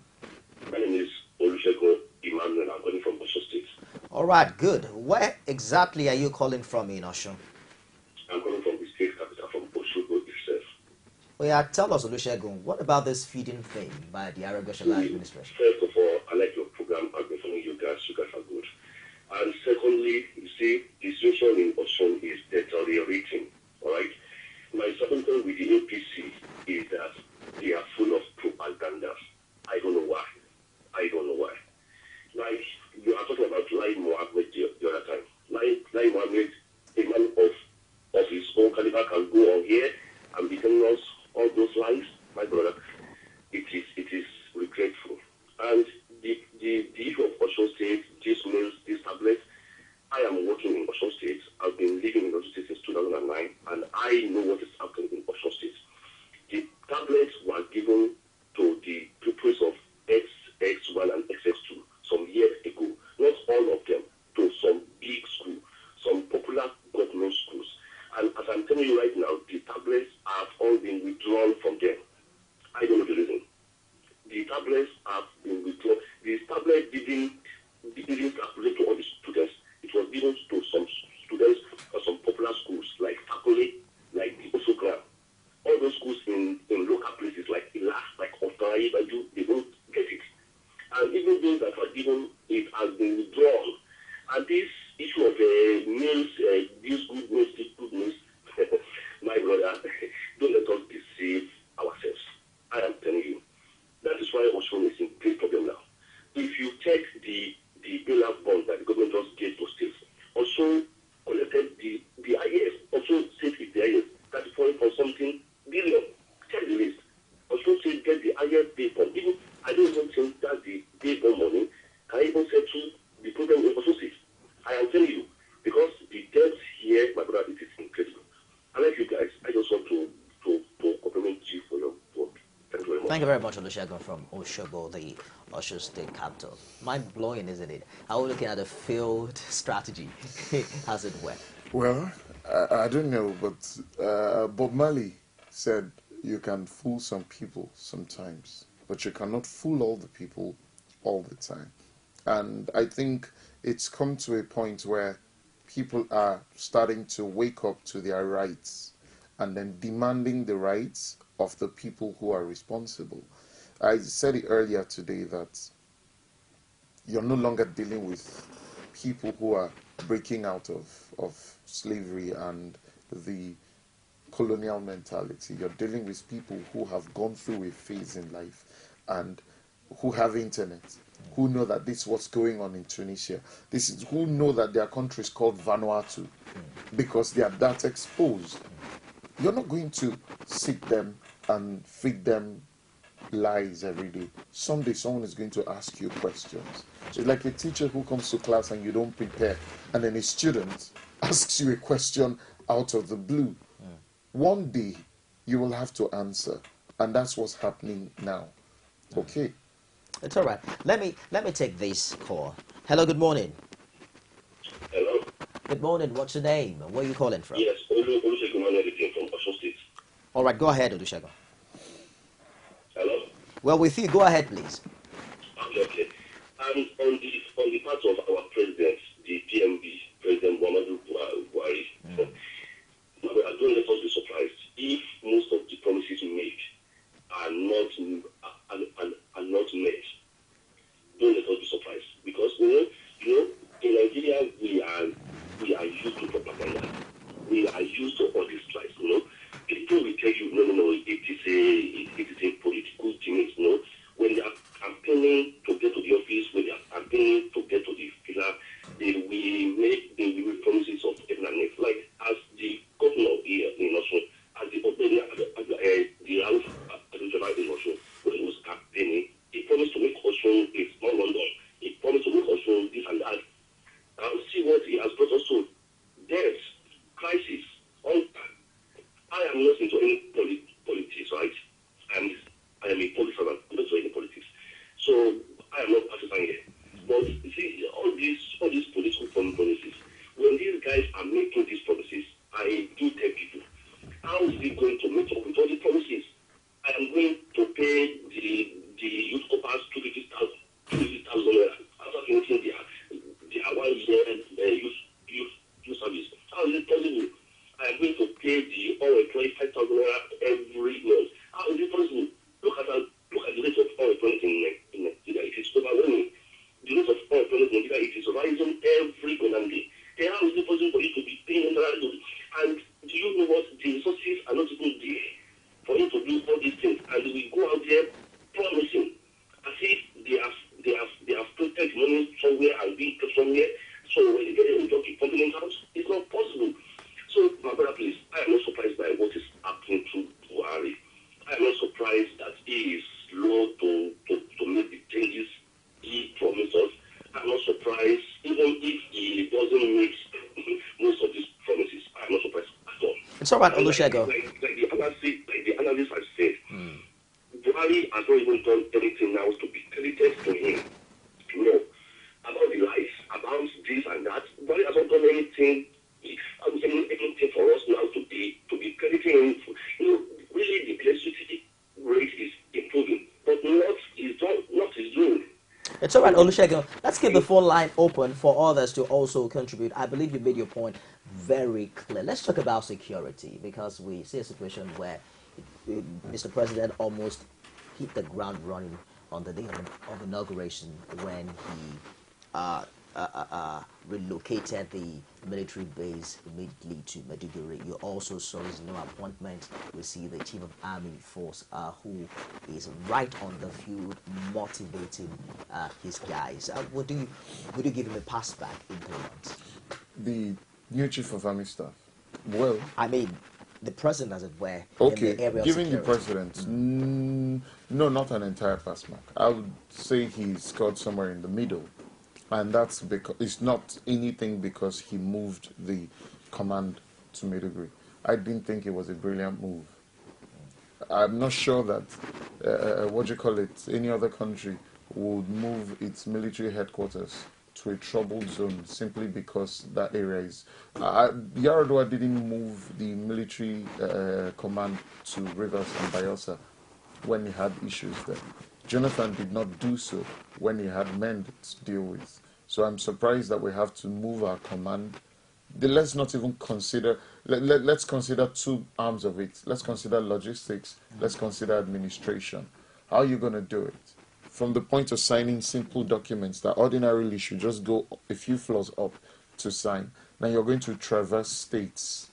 My name is Olusegun Emmanuel. I'm calling from Osun State. All right, good. Where exactly are you calling from in Osun? I'm calling from the state capital, from Osogbo itself. Oh yeah, tell us, Olusegun, what about this feeding thing by the Aragbeshala administration? First of all, I like your program. I've been following you guys. You guys are good. And secondly, you see, the situation in Osun is deteriorating. All right? My second point with the APC is that they are full of propaganda. I don't know why. Like, you are talking about Lai Mohammed the other time. Lai Mohammed, a man of his own caliber, can go on here and be telling us all those lies. My brother, it is regretful. And the issue of Osun State, these meals, these tablets, I am working in Osun State. I've been living in Osun State since 2009, and I know what is happening in Osun State. The tablets were given to the pupils of XX1 and XX2 some years ago. Not all of them, to some big schools, some popular government schools. And as I'm telling you right now, the tablets have all been withdrawn from them. I don't know the reason. The tablets have been withdrawn. The tablet didn't apply to all the students. It was given to some students or some popular schools like Fakole, like the Osogram. All those schools in local places like Ilas, like Otarai, they don't get it. And even those that were given, it has been withdrawn. And this issue of meals, these good meals, my brother, don't let us deceive ourselves. I am telling you. That is why Osun is in great problem now. If you take the bailout bond that the government just gave to states, also collected the IAS, also state is the IAS, that's something billion. Check the list. Also say get the IAS day bond. Even I don't even think that the day bond money can even settle the problem in Osun State. I am telling you, because the debt here, my brother, it is incredible. I like you guys. I just want to compliment you for your work. Thank you very much. Thank you very much, Olusegun from Osogbo, the Osun State capital. Mind-blowing, isn't it? How are we looking at a failed strategy? How's it work? Well, I don't know, but Bob Marley said you can fool some people sometimes, but you cannot fool all the people all the time. And I think it's come to a point where people are starting to wake up to their rights and then demanding the rights of the people who are responsible. I said it earlier today that you're no longer dealing with people who are breaking out of slavery and the colonial mentality. You're dealing with people who have gone through a phase in life and who have internet, who know that this is what's going on in Tunisia. Who know that their country is called Vanuatu because they are that exposed. You're not going to sit them and feed them lies every day. Someday someone is going to ask you questions. It's like a teacher who comes to class and you don't prepare, and then a student asks you a question out of the blue. One day you will have to answer, and that's what's happening now. Okay. It's all right. Let me take this call. Hello, good morning. Hello? Good morning. What's your name? Where are you calling from? Yes, Olusegun Emmanuel from Osun State. All right, go ahead, Olusegun. Hello? Well, with you, go ahead, please. Okay. And on the part of our president, the PMB, President Muhammadu Buhari, don't let us be surprised if most of the promises we make are not met. Don't let us be surprised, because you know in Nigeria we are used to propaganda. We are used to all these lies. People will tell you no, it is a political thing. When they are campaigning to get to the office, when they are campaigning to get to the pillar, they will make promises of heaven and earth. Like as the governor here in Osun, as the House in Osun, when he was campaigning, he promised to make Osun a small London. He promised to make Osun this and that. See what he has brought us to: death, crisis, finishing their 1 year youth service. How is it possible? I am going to pay the unemployed 5,000 naira every month. How is it possible? Look at the rate of unemployment in Nigeria. It is overwhelming. The rate of unemployment in Nigeria, it is rising every day. Then how is it possible for you to be paying $100? And do you know what? The resources are not even there for you to do all these things. And we go out there promising as if they have printed money somewhere and being put somewhere. So when you get a job, you compliment out, it's not possible. So, my brother, please, I am not surprised by what is happening to Buhari. I am not surprised that he is slow to make the changes he promised us. I'm not surprised, even if he doesn't make most of these promises. I'm not surprised at all. It's all right, Olusegun. Like the analyst has said, Buhari has not even done anything now to be credited to him. No. About the lies, about this and that, Buhari has not done anything for us now to be crediting him. Really the electricity rate is improving, but not is doing. It's all right, Olusegun. Let's keep the phone line open for others to also contribute. I believe you made your point very clear. Let's talk about security, because we see a situation where Mr. President almost hit the ground running on the day of inauguration when he relocated the military base immediately to Maiduguri. You also saw his new appointment. We see the Chief of Army Force who is right on the field motivating his guys. Would you give him a pass back in 3 months? The new Chief of Army Staff? Well, I mean, the president, as it were, okay, in the area of giving security. the president, no, not an entire pass mark. I would say he scored somewhere in the middle. And that's because it's not anything because he moved the command to Maiduguri. I didn't think it was a brilliant move. I'm not sure that, any other country would move its military headquarters to a troubled zone simply because that area is... Yaradua didn't move the military command to Rivers and Bayelsa when he had issues there. Jonathan did not do so when he had men to deal with. So I'm surprised that we have to move our command. Let's not even consider, let's consider two arms of it. Let's consider logistics. Let's consider administration. How are you going to do it? From the point of signing simple documents that ordinarily should just go a few floors up to sign. Now you're going to traverse states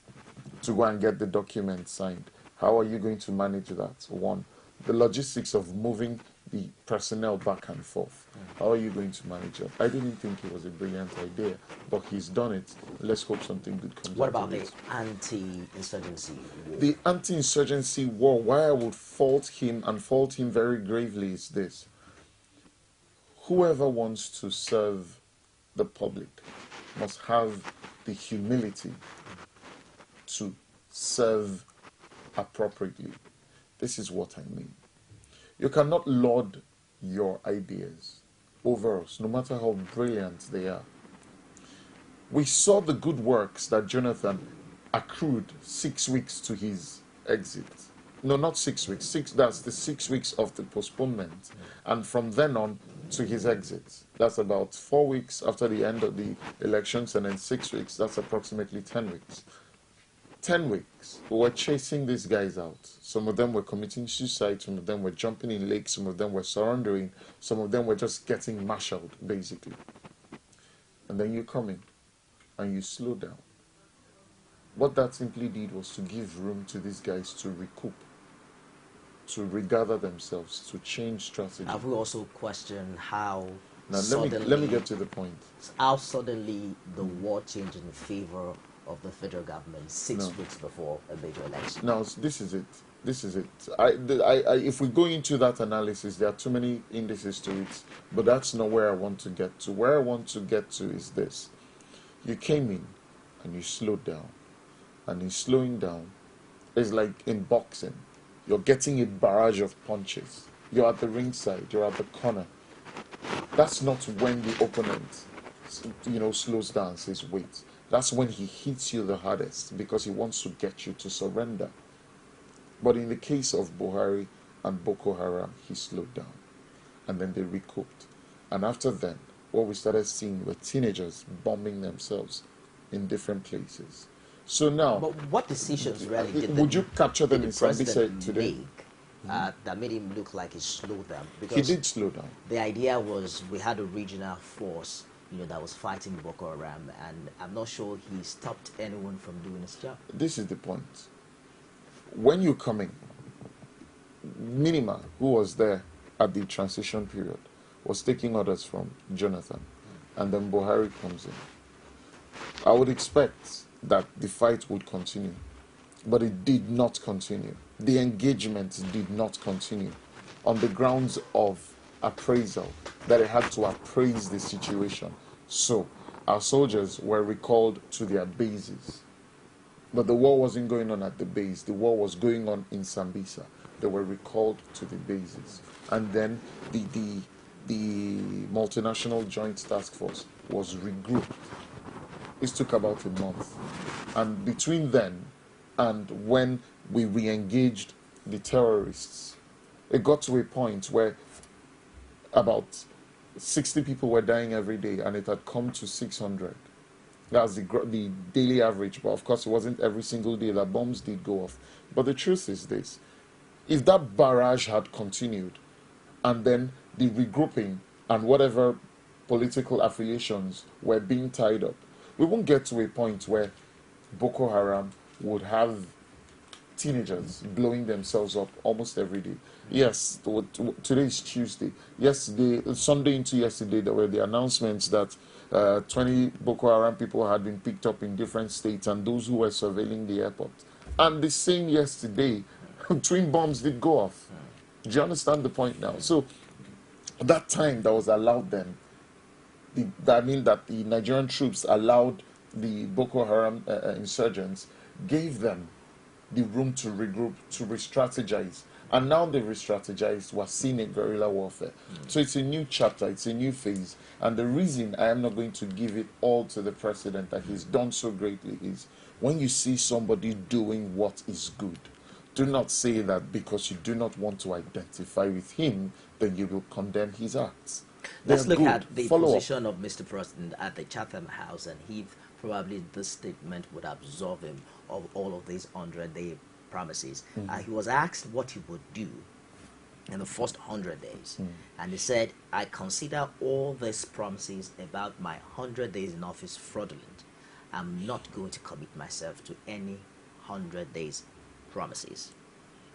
to go and get the document signed. How are you going to manage that? One, the logistics of moving the personnel back and forth. How are you going to manage it? I didn't think it was a brilliant idea, but he's done it. Let's hope something good comes out of it. What about the anti-insurgency war? The anti-insurgency war, why I would fault him and fault him very gravely is this. Whoever wants to serve the public must have the humility to serve appropriately. This is what I mean. You cannot lord your ideas over us, no matter how brilliant they are. We saw the good works that Jonathan accrued 6 weeks to his exit. No, not 6 weeks. That's the 6 weeks of the postponement. And from then on to his exit. That's about 4 weeks after the end of the elections, and then 6 weeks. That's approximately 10 weeks. 10 weeks, we were chasing these guys out. Some of them were committing suicide, some of them were jumping in lakes, some of them were surrendering, some of them were just getting marshaled, basically. And then you come in and you slow down. What that simply did was to give room to these guys to recoup, to regather themselves, to change strategy. Have we also questioned how now, let me get to the point. How suddenly the war changed in favor of the federal government 6 weeks before a major election? Now, this is it. This is it. If we go into that analysis, there are too many indices to it, but that's not where I want to get to. Where I want to get to is this. You came in and you slowed down. And in slowing down, it's like in boxing. You're getting a barrage of punches. You're at the ringside. You're at the corner. That's not when the opponent, slows down and says, wait. That's when he hits you the hardest because he wants to get you to surrender. But in the case of Buhari and Boko Haram, he slowed down. And then they recouped. And after then, what we started seeing were teenagers bombing themselves in different places. So now, but what decisions really would you capture them in Sambisa president today? make that made him look like he slowed down? He Because did slow down. the idea was we had a regional force, that was fighting Boko Haram, and I'm not sure he stopped anyone from doing his job. This is the point. When you come in, Minima, who was there at the transition period, was taking orders from Jonathan, and then Buhari comes in. I would expect that the fight would continue, but it did not continue. The engagement did not continue on the grounds of appraisal, that it had to appraise the situation. So our soldiers were recalled to their bases. But the war wasn't going on at the base. The war was going on in Sambisa. They were recalled to the bases. And then the multinational joint task force was regrouped. It took about a month. And between then and when we re-engaged the terrorists, it got to a point where about 60 people were dying every day, and it had come to 600. That's the daily average, but of course it wasn't every single day that bombs did go off. But the truth is this: if that barrage had continued, and then the regrouping and whatever political affiliations were being tied up, we won't get to a point where Boko Haram would have teenagers blowing themselves up almost every day. Yes, today is Tuesday. Yesterday, Sunday into yesterday, there were the announcements that 20 Boko Haram people had been picked up in different states, and those who were surveilling the airport. And the same yesterday, twin bombs did go off. Do you understand the point now? So that time that was allowed them, that the Nigerian troops allowed the Boko Haram insurgents, gave them the room to regroup, to re-strategize. And now they re-strategized, we're seeing a guerrilla warfare. So it's a new chapter, it's a new phase. And the reason I am not going to give it all to the president, that he's done so greatly, is when you see somebody doing what is good, do not say that because you do not want to identify with him, then you will condemn his acts. Let's look at the position of Mr. President at the Chatham House, and he probably this statement would absolve him of all of these 100-day promises. He was asked what he would do in the first 100 days, and he said, I consider all these promises about my 100 days in office fraudulent. I'm not going to commit myself to any 100 days promises.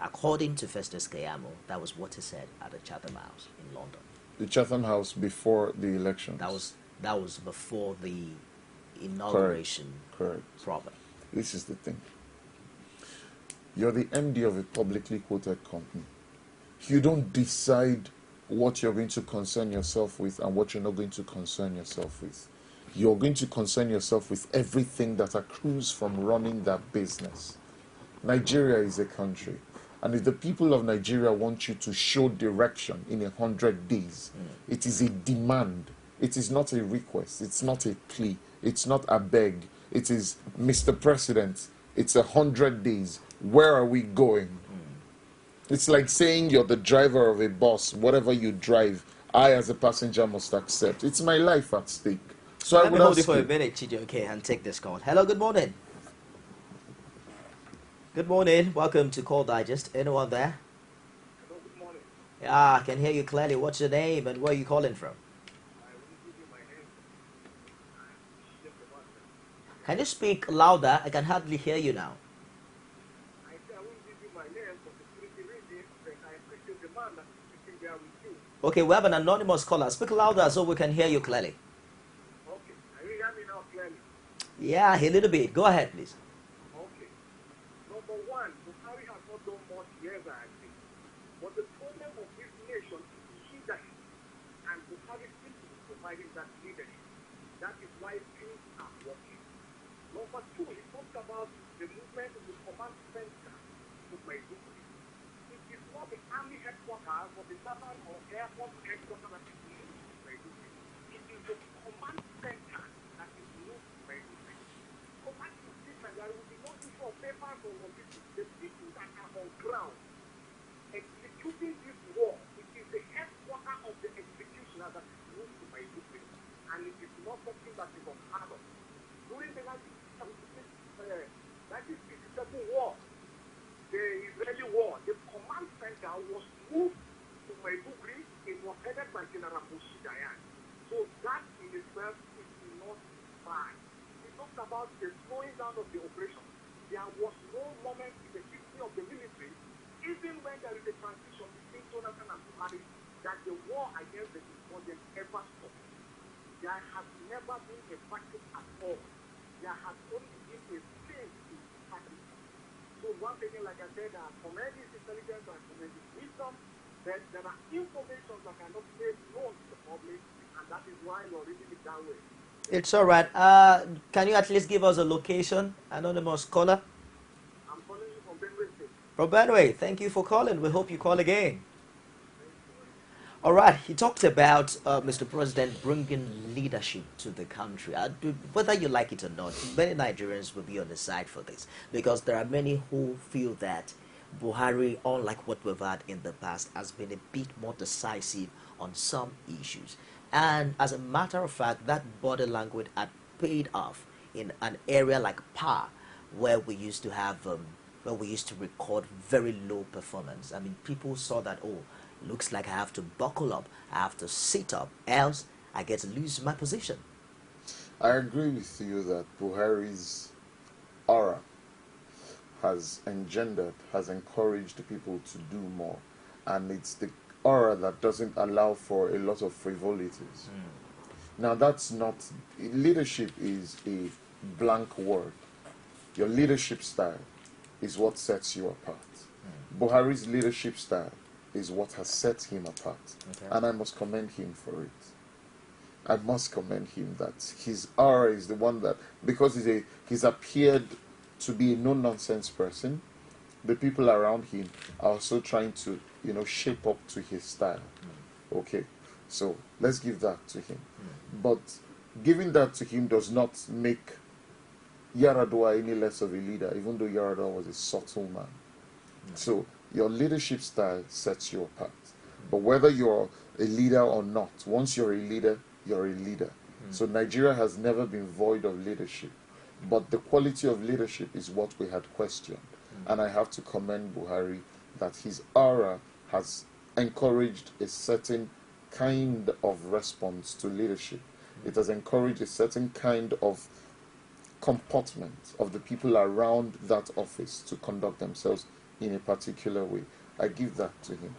According to Festus Keyamo, that was what he said at the Chatham House in London. The Chatham House before the elections. That was before the inauguration. Correct. Proper. This is the thing. You're the MD of a publicly quoted company. You don't decide what you're going to concern yourself with and what you're not going to concern yourself with. You're going to concern yourself with everything that accrues from running that business. Nigeria is a country. And if the people of Nigeria want you to show direction in 100 days, it is a demand. It is not a request. It's not a plea. It's not a beg. It is, Mr. President, it's 100 days. Where are we going? It's like saying you're the driver of a bus. Whatever you drive, I as a passenger must accept. It's my life at stake. So Let me hold it for a minute, CHIJIOKE, and take this call. Hello, good morning. Good morning. Welcome to Call Digest. Anyone there? Hello, good morning. Yeah, I can hear you clearly. What's your name and where are you calling from? Can you speak louder? I can hardly hear you now. I won't give you my name for security reasons, but I appreciate the man that is sitting there with you. Okay, we have an anonymous caller. Speak louder so we can hear you clearly. Okay, are you hearing me now clearly? Yeah, a little bit. Go ahead, please. Okay. Number one, Buhari has not done much here, I think. But the problem of this nation is leadership. And Buhari seems to be providing that leadership. That is why things are working. Number two, he talked about the movement of the command center to Maiduguri. It is not the army headquarters or the naval or airport headquarters that is moved to Maiduguri. It is the command center that is moved to Maiduguri. So that is different. There will be no issue of papers or the people that are on ground executing this war. It is the headquarters of the executioner that is moved to Maiduguri. not something that is unheard of. During the 1967 war, the Israeli war, the command center was moved to Maiduguri. It was headed by General Moshe Dayan. So that in itself is not bad. We talked about the slowing down of the operation. There was no moment in the history of the military, even when there is a transition between Jonathan and Buhari, that the war against the insurgents ever stopped. There has never been a practice at all. There has only been a change in practice. So one thing, like I said, commend his intelligence and commend his wisdom, that there are information that cannot be known to the public, and that is why you're reading it that way. It's all right. Can you at least give us a location, anonymous caller? I'm calling you from Benue State. From Benue, thank you for calling. We hope you call again. All right, he talked about Mr. President bringing leadership to the country. Whether you like it or not, many Nigerians will be on the side for this, because there are many who feel that Buhari, unlike what we've had in the past, has been a bit more decisive on some issues. And as a matter of fact, that body language had paid off in an area like PA, where we used to have, where we used to record very low performance. I mean, people saw that, oh, looks like I have to buckle up, I have to sit up, else I get to lose my position. I agree with you that Buhari's aura has engendered, has encouraged people to do more. And it's the aura that doesn't allow for a lot of frivolities. Now that's not, leadership is a blank word. Your leadership style is what sets you apart. Buhari's leadership style is what has set him apart. Okay. And I must commend him for it. I must commend him that his aura is the one that, because he's appeared to be a no-nonsense person, the people around him are also trying to, shape up to his style. Okay, so let's give that to him. But giving that to him does not make Yaradua any less of a leader, even though Yaradua was a subtle man. So your leadership style sets you apart. But whether you're a leader or not, once you're a leader, you're a leader. So Nigeria has never been void of leadership. But the quality of leadership is what we had questioned. And I have to commend Buhari that his aura has encouraged a certain kind of response to leadership. It has encouraged a certain kind of comportment of the people around that office to conduct themselves in a particular way. I give that to him.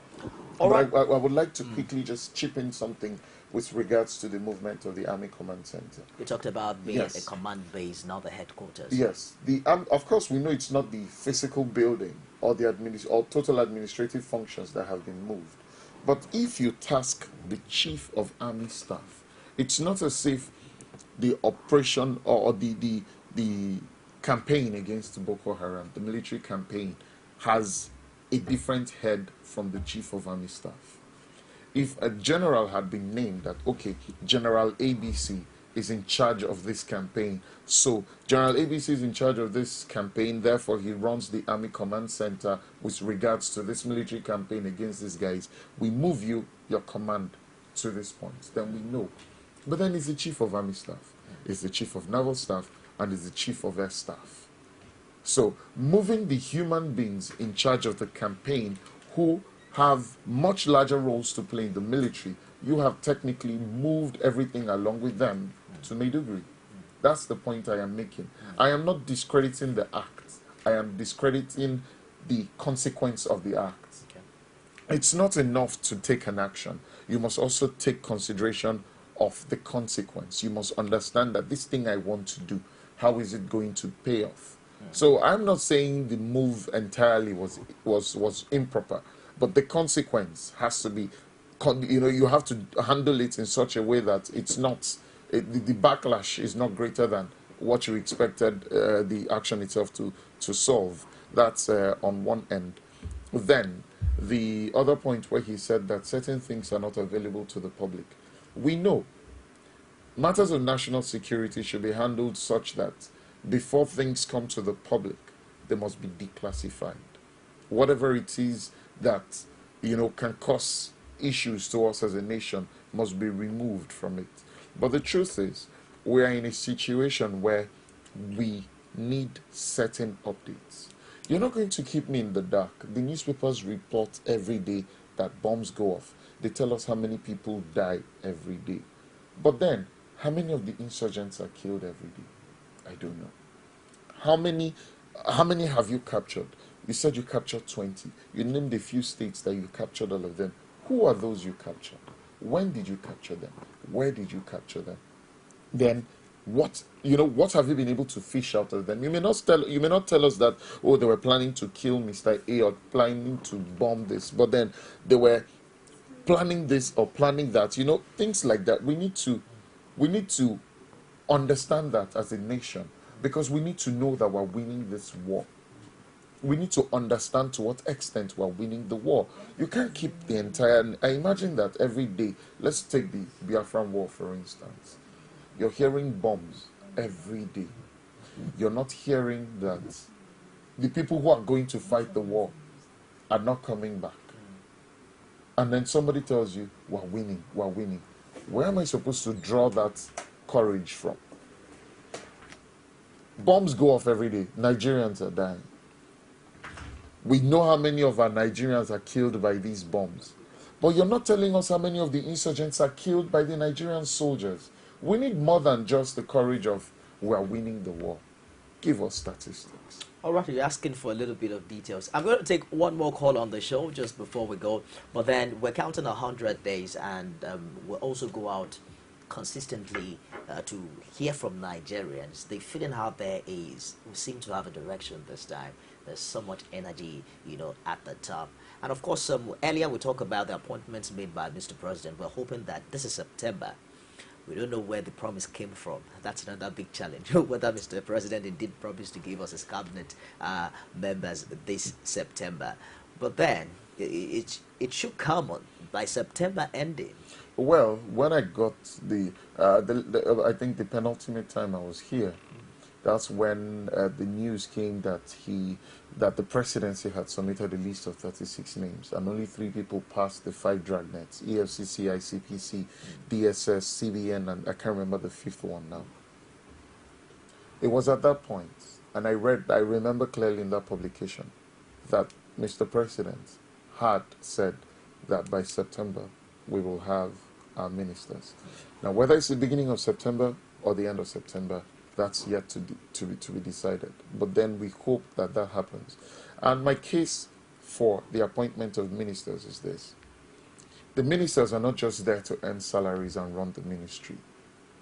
But I would like to quickly just chip in something with regards to the movement of the Army Command Center. You talked about being a command base, not the headquarters. Yes. Of course, we know it's not the physical building or the total administrative functions that have been moved. But if you task the Chief of Army Staff, it's not as if the operation or the campaign against Boko Haram, the military campaign, has a different head from the Chief of Army Staff. If a general had been named that, okay, General ABC is in charge of this campaign, so General ABC is in charge of this campaign, therefore he runs the Army Command Center with regards to this military campaign against these guys, we move your command to this point, then we know. But then it's the Chief of Army Staff, it's the Chief of Naval Staff, and it's the Chief of Air Staff. So moving the human beings in charge of the campaign who have much larger roles to play in the military, you have technically moved everything along with them to Maiduguri. That's the point I am making. I am not discrediting the act. I am discrediting the consequence of the act. Okay. It's not enough to take an action. You must also take consideration of the consequence. You must understand that this thing I want to do, how is it going to pay off? So I'm not saying the move entirely was improper, but the consequence has to be, you have to handle it in such a way that it's not, the backlash is not greater than what you expected the action itself to solve. That's on one end. Then the other point where he said that certain things are not available to the public. We know matters of national security should be handled such that before things come to the public, they must be declassified. Whatever it is that, can cause issues to us as a nation must be removed from it. But the truth is we are in a situation where we need certain updates. You're not going to keep me in the dark. The newspapers report every day that bombs go off. They tell us how many people die every day. But then, how many of the insurgents are killed every day? I don't know. How many have you captured? You said you captured 20. You named a few states that you captured all of them. Who are those you captured? When did you capture them? Where did you capture them? Then what have you been able to fish out of them? You may not tell us that, oh, they were planning to kill Mr. A or planning to bomb this, but then they were planning this or planning that, things like that. We need to understand that as a nation, because we need to know that we're winning this war. We need to understand to what extent we're winning the war. You can't keep the entire... I imagine that every day, let's take the Biafran war, for instance. You're hearing bombs every day. You're not hearing that the people who are going to fight the war are not coming back. And then somebody tells you, we're winning, we're winning. Where am I supposed to draw that courage from? Bombs go off every day. Nigerians are dying. We know how many of our Nigerians are killed by these bombs. But you're not telling us how many of the insurgents are killed by the Nigerian soldiers. We need more than just the courage of, we are winning the war. Give us statistics. All right, you're asking for a little bit of details. I'm going to take one more call on the show just before we go. But then we're counting 100 days, and we'll also go out consistently to hear from Nigerians. The feeling out there is we seem to have a direction this time. There's so much energy, at the top. And of course, earlier we talked about the appointments made by Mr. President. We're hoping that this is September. We don't know where the promise came from. That's another big challenge. Whether Mr. President indeed promised to give us his cabinet members this September. But then, it should come on by September ending. Well, when I got I think the penultimate time I was here, that's when the news came that the presidency had submitted a list of 36 names, and only 3 people passed the 5 dragnets: EFCC, ICPC, DSS, CBN, and I can't remember the 5th one now. It was at that point, and I remember clearly in that publication that Mr. President had said that by September we will have our ministers. Now, whether it's the beginning of September or the end of September, that's yet to be decided. But then we hope that happens. And my case for the appointment of ministers is this. The ministers are not just there to earn salaries and run the ministry.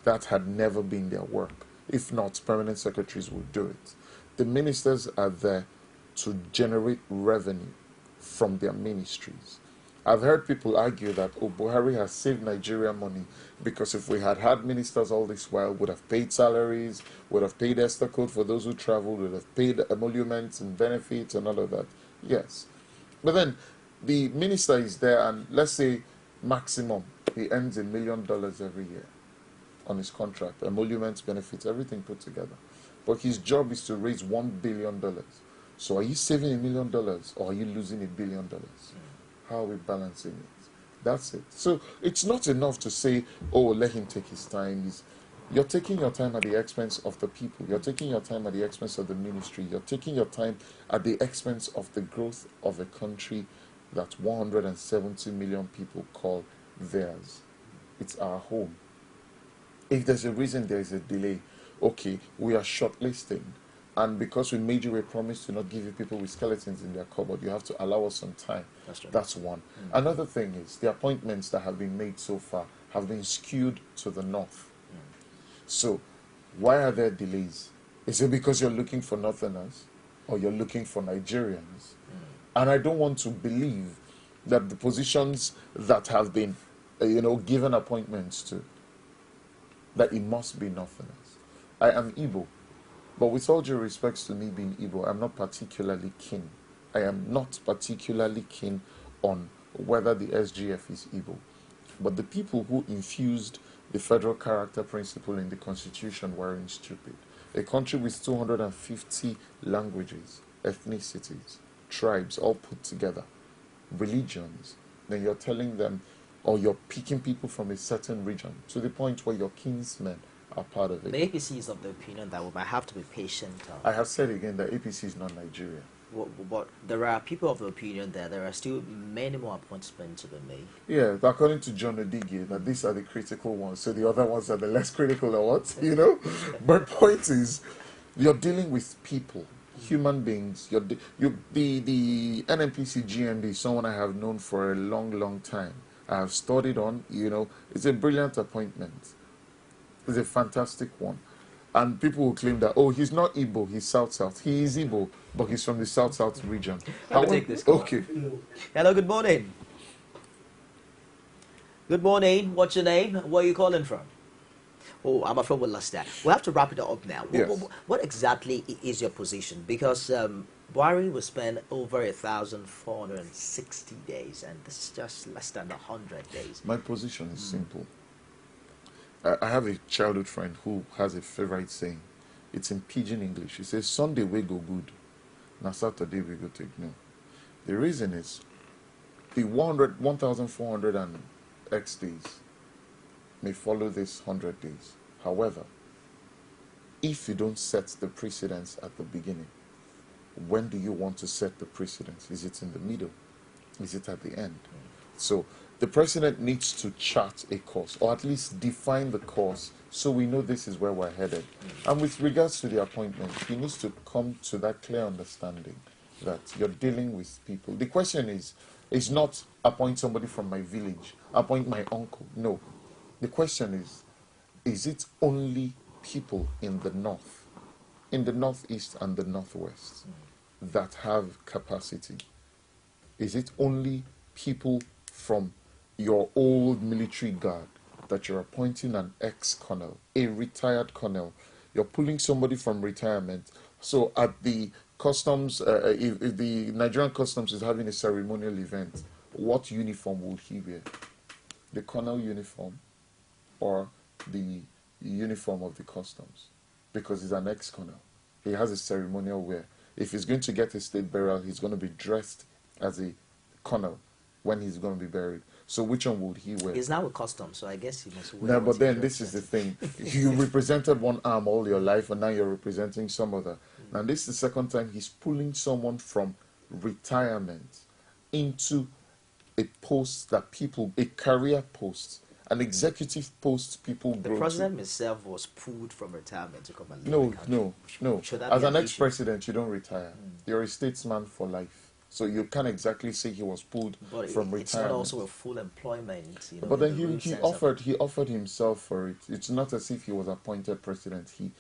That had never been their work. If not, permanent secretaries would do it. The ministers are there to generate revenue from their ministries. I've heard people argue that, oh, Buhari has saved Nigeria money because if we had had ministers all this while, would have paid salaries, would have paid Esther code for those who traveled, would have paid emoluments and benefits and all of that. Yes. But then the minister is there, and let's say maximum, he earns $1 million every year on his contract, emoluments, benefits, everything put together. But his job is to raise $1 billion. So are you saving $1 million or are you losing $1 billion? How are we balancing it? That's it. So it's not enough to say, oh, let him take his time. You're taking your time at the expense of the people. You're taking your time at the expense of the ministry. You're taking your time at the expense of the growth of a country that 170 million people call theirs. It's our home. If there's a reason there is a delay, okay, we are shortlisting. And because we made you a promise to not give you people with skeletons in their cupboard, you have to allow us some time. That's right. That's one. Another thing is the appointments that have been made so far have been skewed to the north. So why are there delays? Is it because you're looking for northerners or you're looking for Nigerians? And I don't want to believe that the positions that have been, given appointments to, that it must be northerners. I am Igbo. But with all due respect to me being Igbo, I'm not particularly keen. I am not particularly keen on whether the SGF is Igbo. But the people who infused the federal character principle in the Constitution weren't stupid. A country with 250 languages, ethnicities, tribes, all put together, religions, then you're telling them, or you're picking people from a certain region to the point where your kinsmen are part of it. The APC is of the opinion that we might have to be patient. I have said again that APC is not Nigeria. But there are people of the opinion that there are still many more appointments to be made. Yeah, according to John Odigwe, that these are the critical ones, so the other ones are the less critical or what, you know? But point is, you're dealing with people, human beings. The NNPC GMB is someone I have known for a long, long time. I have studied on, you know, it's a brilliant appointment. It's a fantastic one. And people will claim that, oh, he's not Igbo, he's South-South. He is Igbo, but he's from the South-South region. Let me take this call. Okay. Hello, good morning. Good morning. What's your name? Where are you calling from? Oh, I'm afraid we lost that. We have to wrap it up now. Yes. What exactly is your position? Because Buhari will spend over 1,460 days, and this is just less than 100 days. My position is simple. I have a childhood friend who has a favorite saying. It's in pidgin English. He says, Sunday we go good. Now Saturday we go take no. The reason is the 1,400 and X days may follow this 100 days. However, if you don't set the precedence at the beginning, when do you want to set the precedence? Is it in the middle? Is it at the end? So the president needs to chart a course, or at least define the course, so we know this is where we're headed. And with regards to the appointment, he needs to come to that clear understanding that you're dealing with people. The question is not appoint somebody from my village, appoint my uncle. No. The question is it only people in the north, in the northeast and the northwest that have capacity? Is it only people from your old military guard that you're appointing an ex-colonel, a retired colonel? You're pulling somebody from retirement. So at the customs, if the Nigerian customs is having a ceremonial event, what uniform would he wear? The colonel uniform or the uniform of the customs? Because he's an ex-colonel. He has a ceremonial wear. If he's going to get a state burial, he's going to be dressed as a colonel when he's going to be buried. So which one would he wear? He's now a custom, so I guess he must wear. No, but then this is the thing. You represented one arm all your life, and now you're representing some other. Now this is the second time he's pulling someone from retirement into a post that people, a career post, an executive post people grow to. The president himself was pulled from retirement to come and lead the No. country. As an ex-president, you don't retire. You're a statesman for life. So you can't exactly say he was pulled from retirement. It's not also a full employment. You know, but then he offered himself for it. It's not as if he was appointed president. He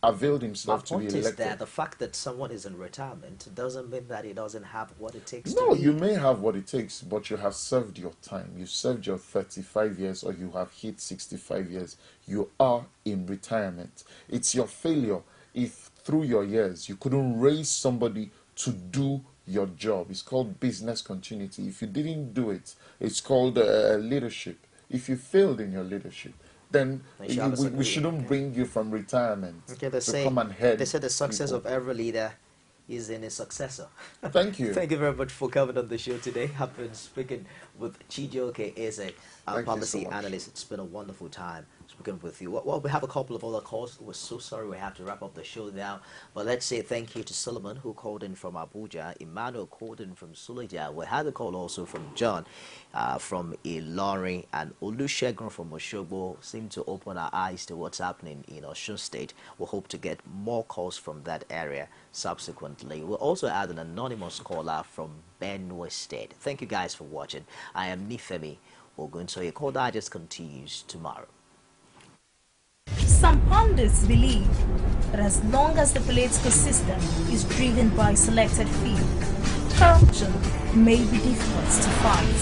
availed himself to be elected. My point is that the fact that someone is in retirement doesn't mean that he doesn't have what it takes. No, you may have what it takes, but you have served your time. You've served your 35 years, or you have hit 65 years. You are in retirement. It's your failure if through your years you couldn't raise somebody to do your job. It's called business continuity. If you didn't do it, it's called leadership. If you failed in your leadership, then we shouldn't bring you from retirement to come and head. They say the success of every leader is in his successor. Thank you. Thank you very much for coming on the show today. I've been speaking with CHIJIOKE, EZEH, our policy analyst. It's been a wonderful time speaking with you. Well, we have a couple of other calls. We're so sorry we have to wrap up the show now. But let's say thank you to Solomon, who called in from Abuja. Emmanuel called in from Suleja. We had a call also from John from Ilorin, and Olusegun from Oshogbo. Seem to open our eyes to what's happening in Osun State. We hope to get more calls from that area subsequently. We'll also add an anonymous caller from Benue State. Thank you guys for watching. I am Nifemi Ogun. So your call digest continues tomorrow. Some pundits believe that as long as the political system is driven by selected few, corruption may be difficult to fight.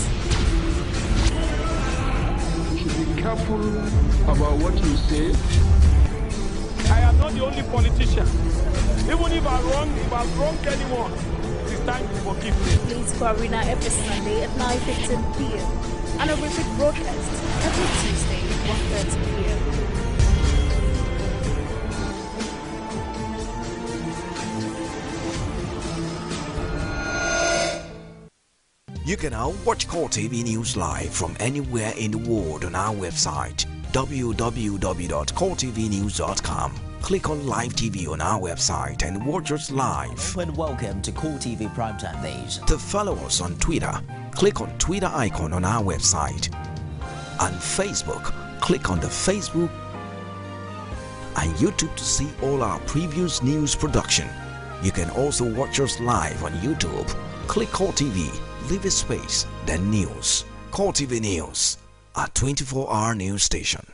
You should be careful about what you say. I am not the only politician. Even if I've wronged anyone, it's time to forgive me. Political Arena every Sunday at 9:15 p.m. and a repeat broadcast every Tuesday at 1:30 p.m. You can now watch Core TV News live from anywhere in the world on our website, www.coretvnews.com. Click on Live TV on our website and watch us live. And welcome to Core TV Primetime Days. To follow us on Twitter, click on Twitter icon on our website. On Facebook, click on the Facebook and YouTube to see all our previous news production. You can also watch us live on YouTube. Click Core TV, leave a space, then news. Core TV News, a 24-hour news station.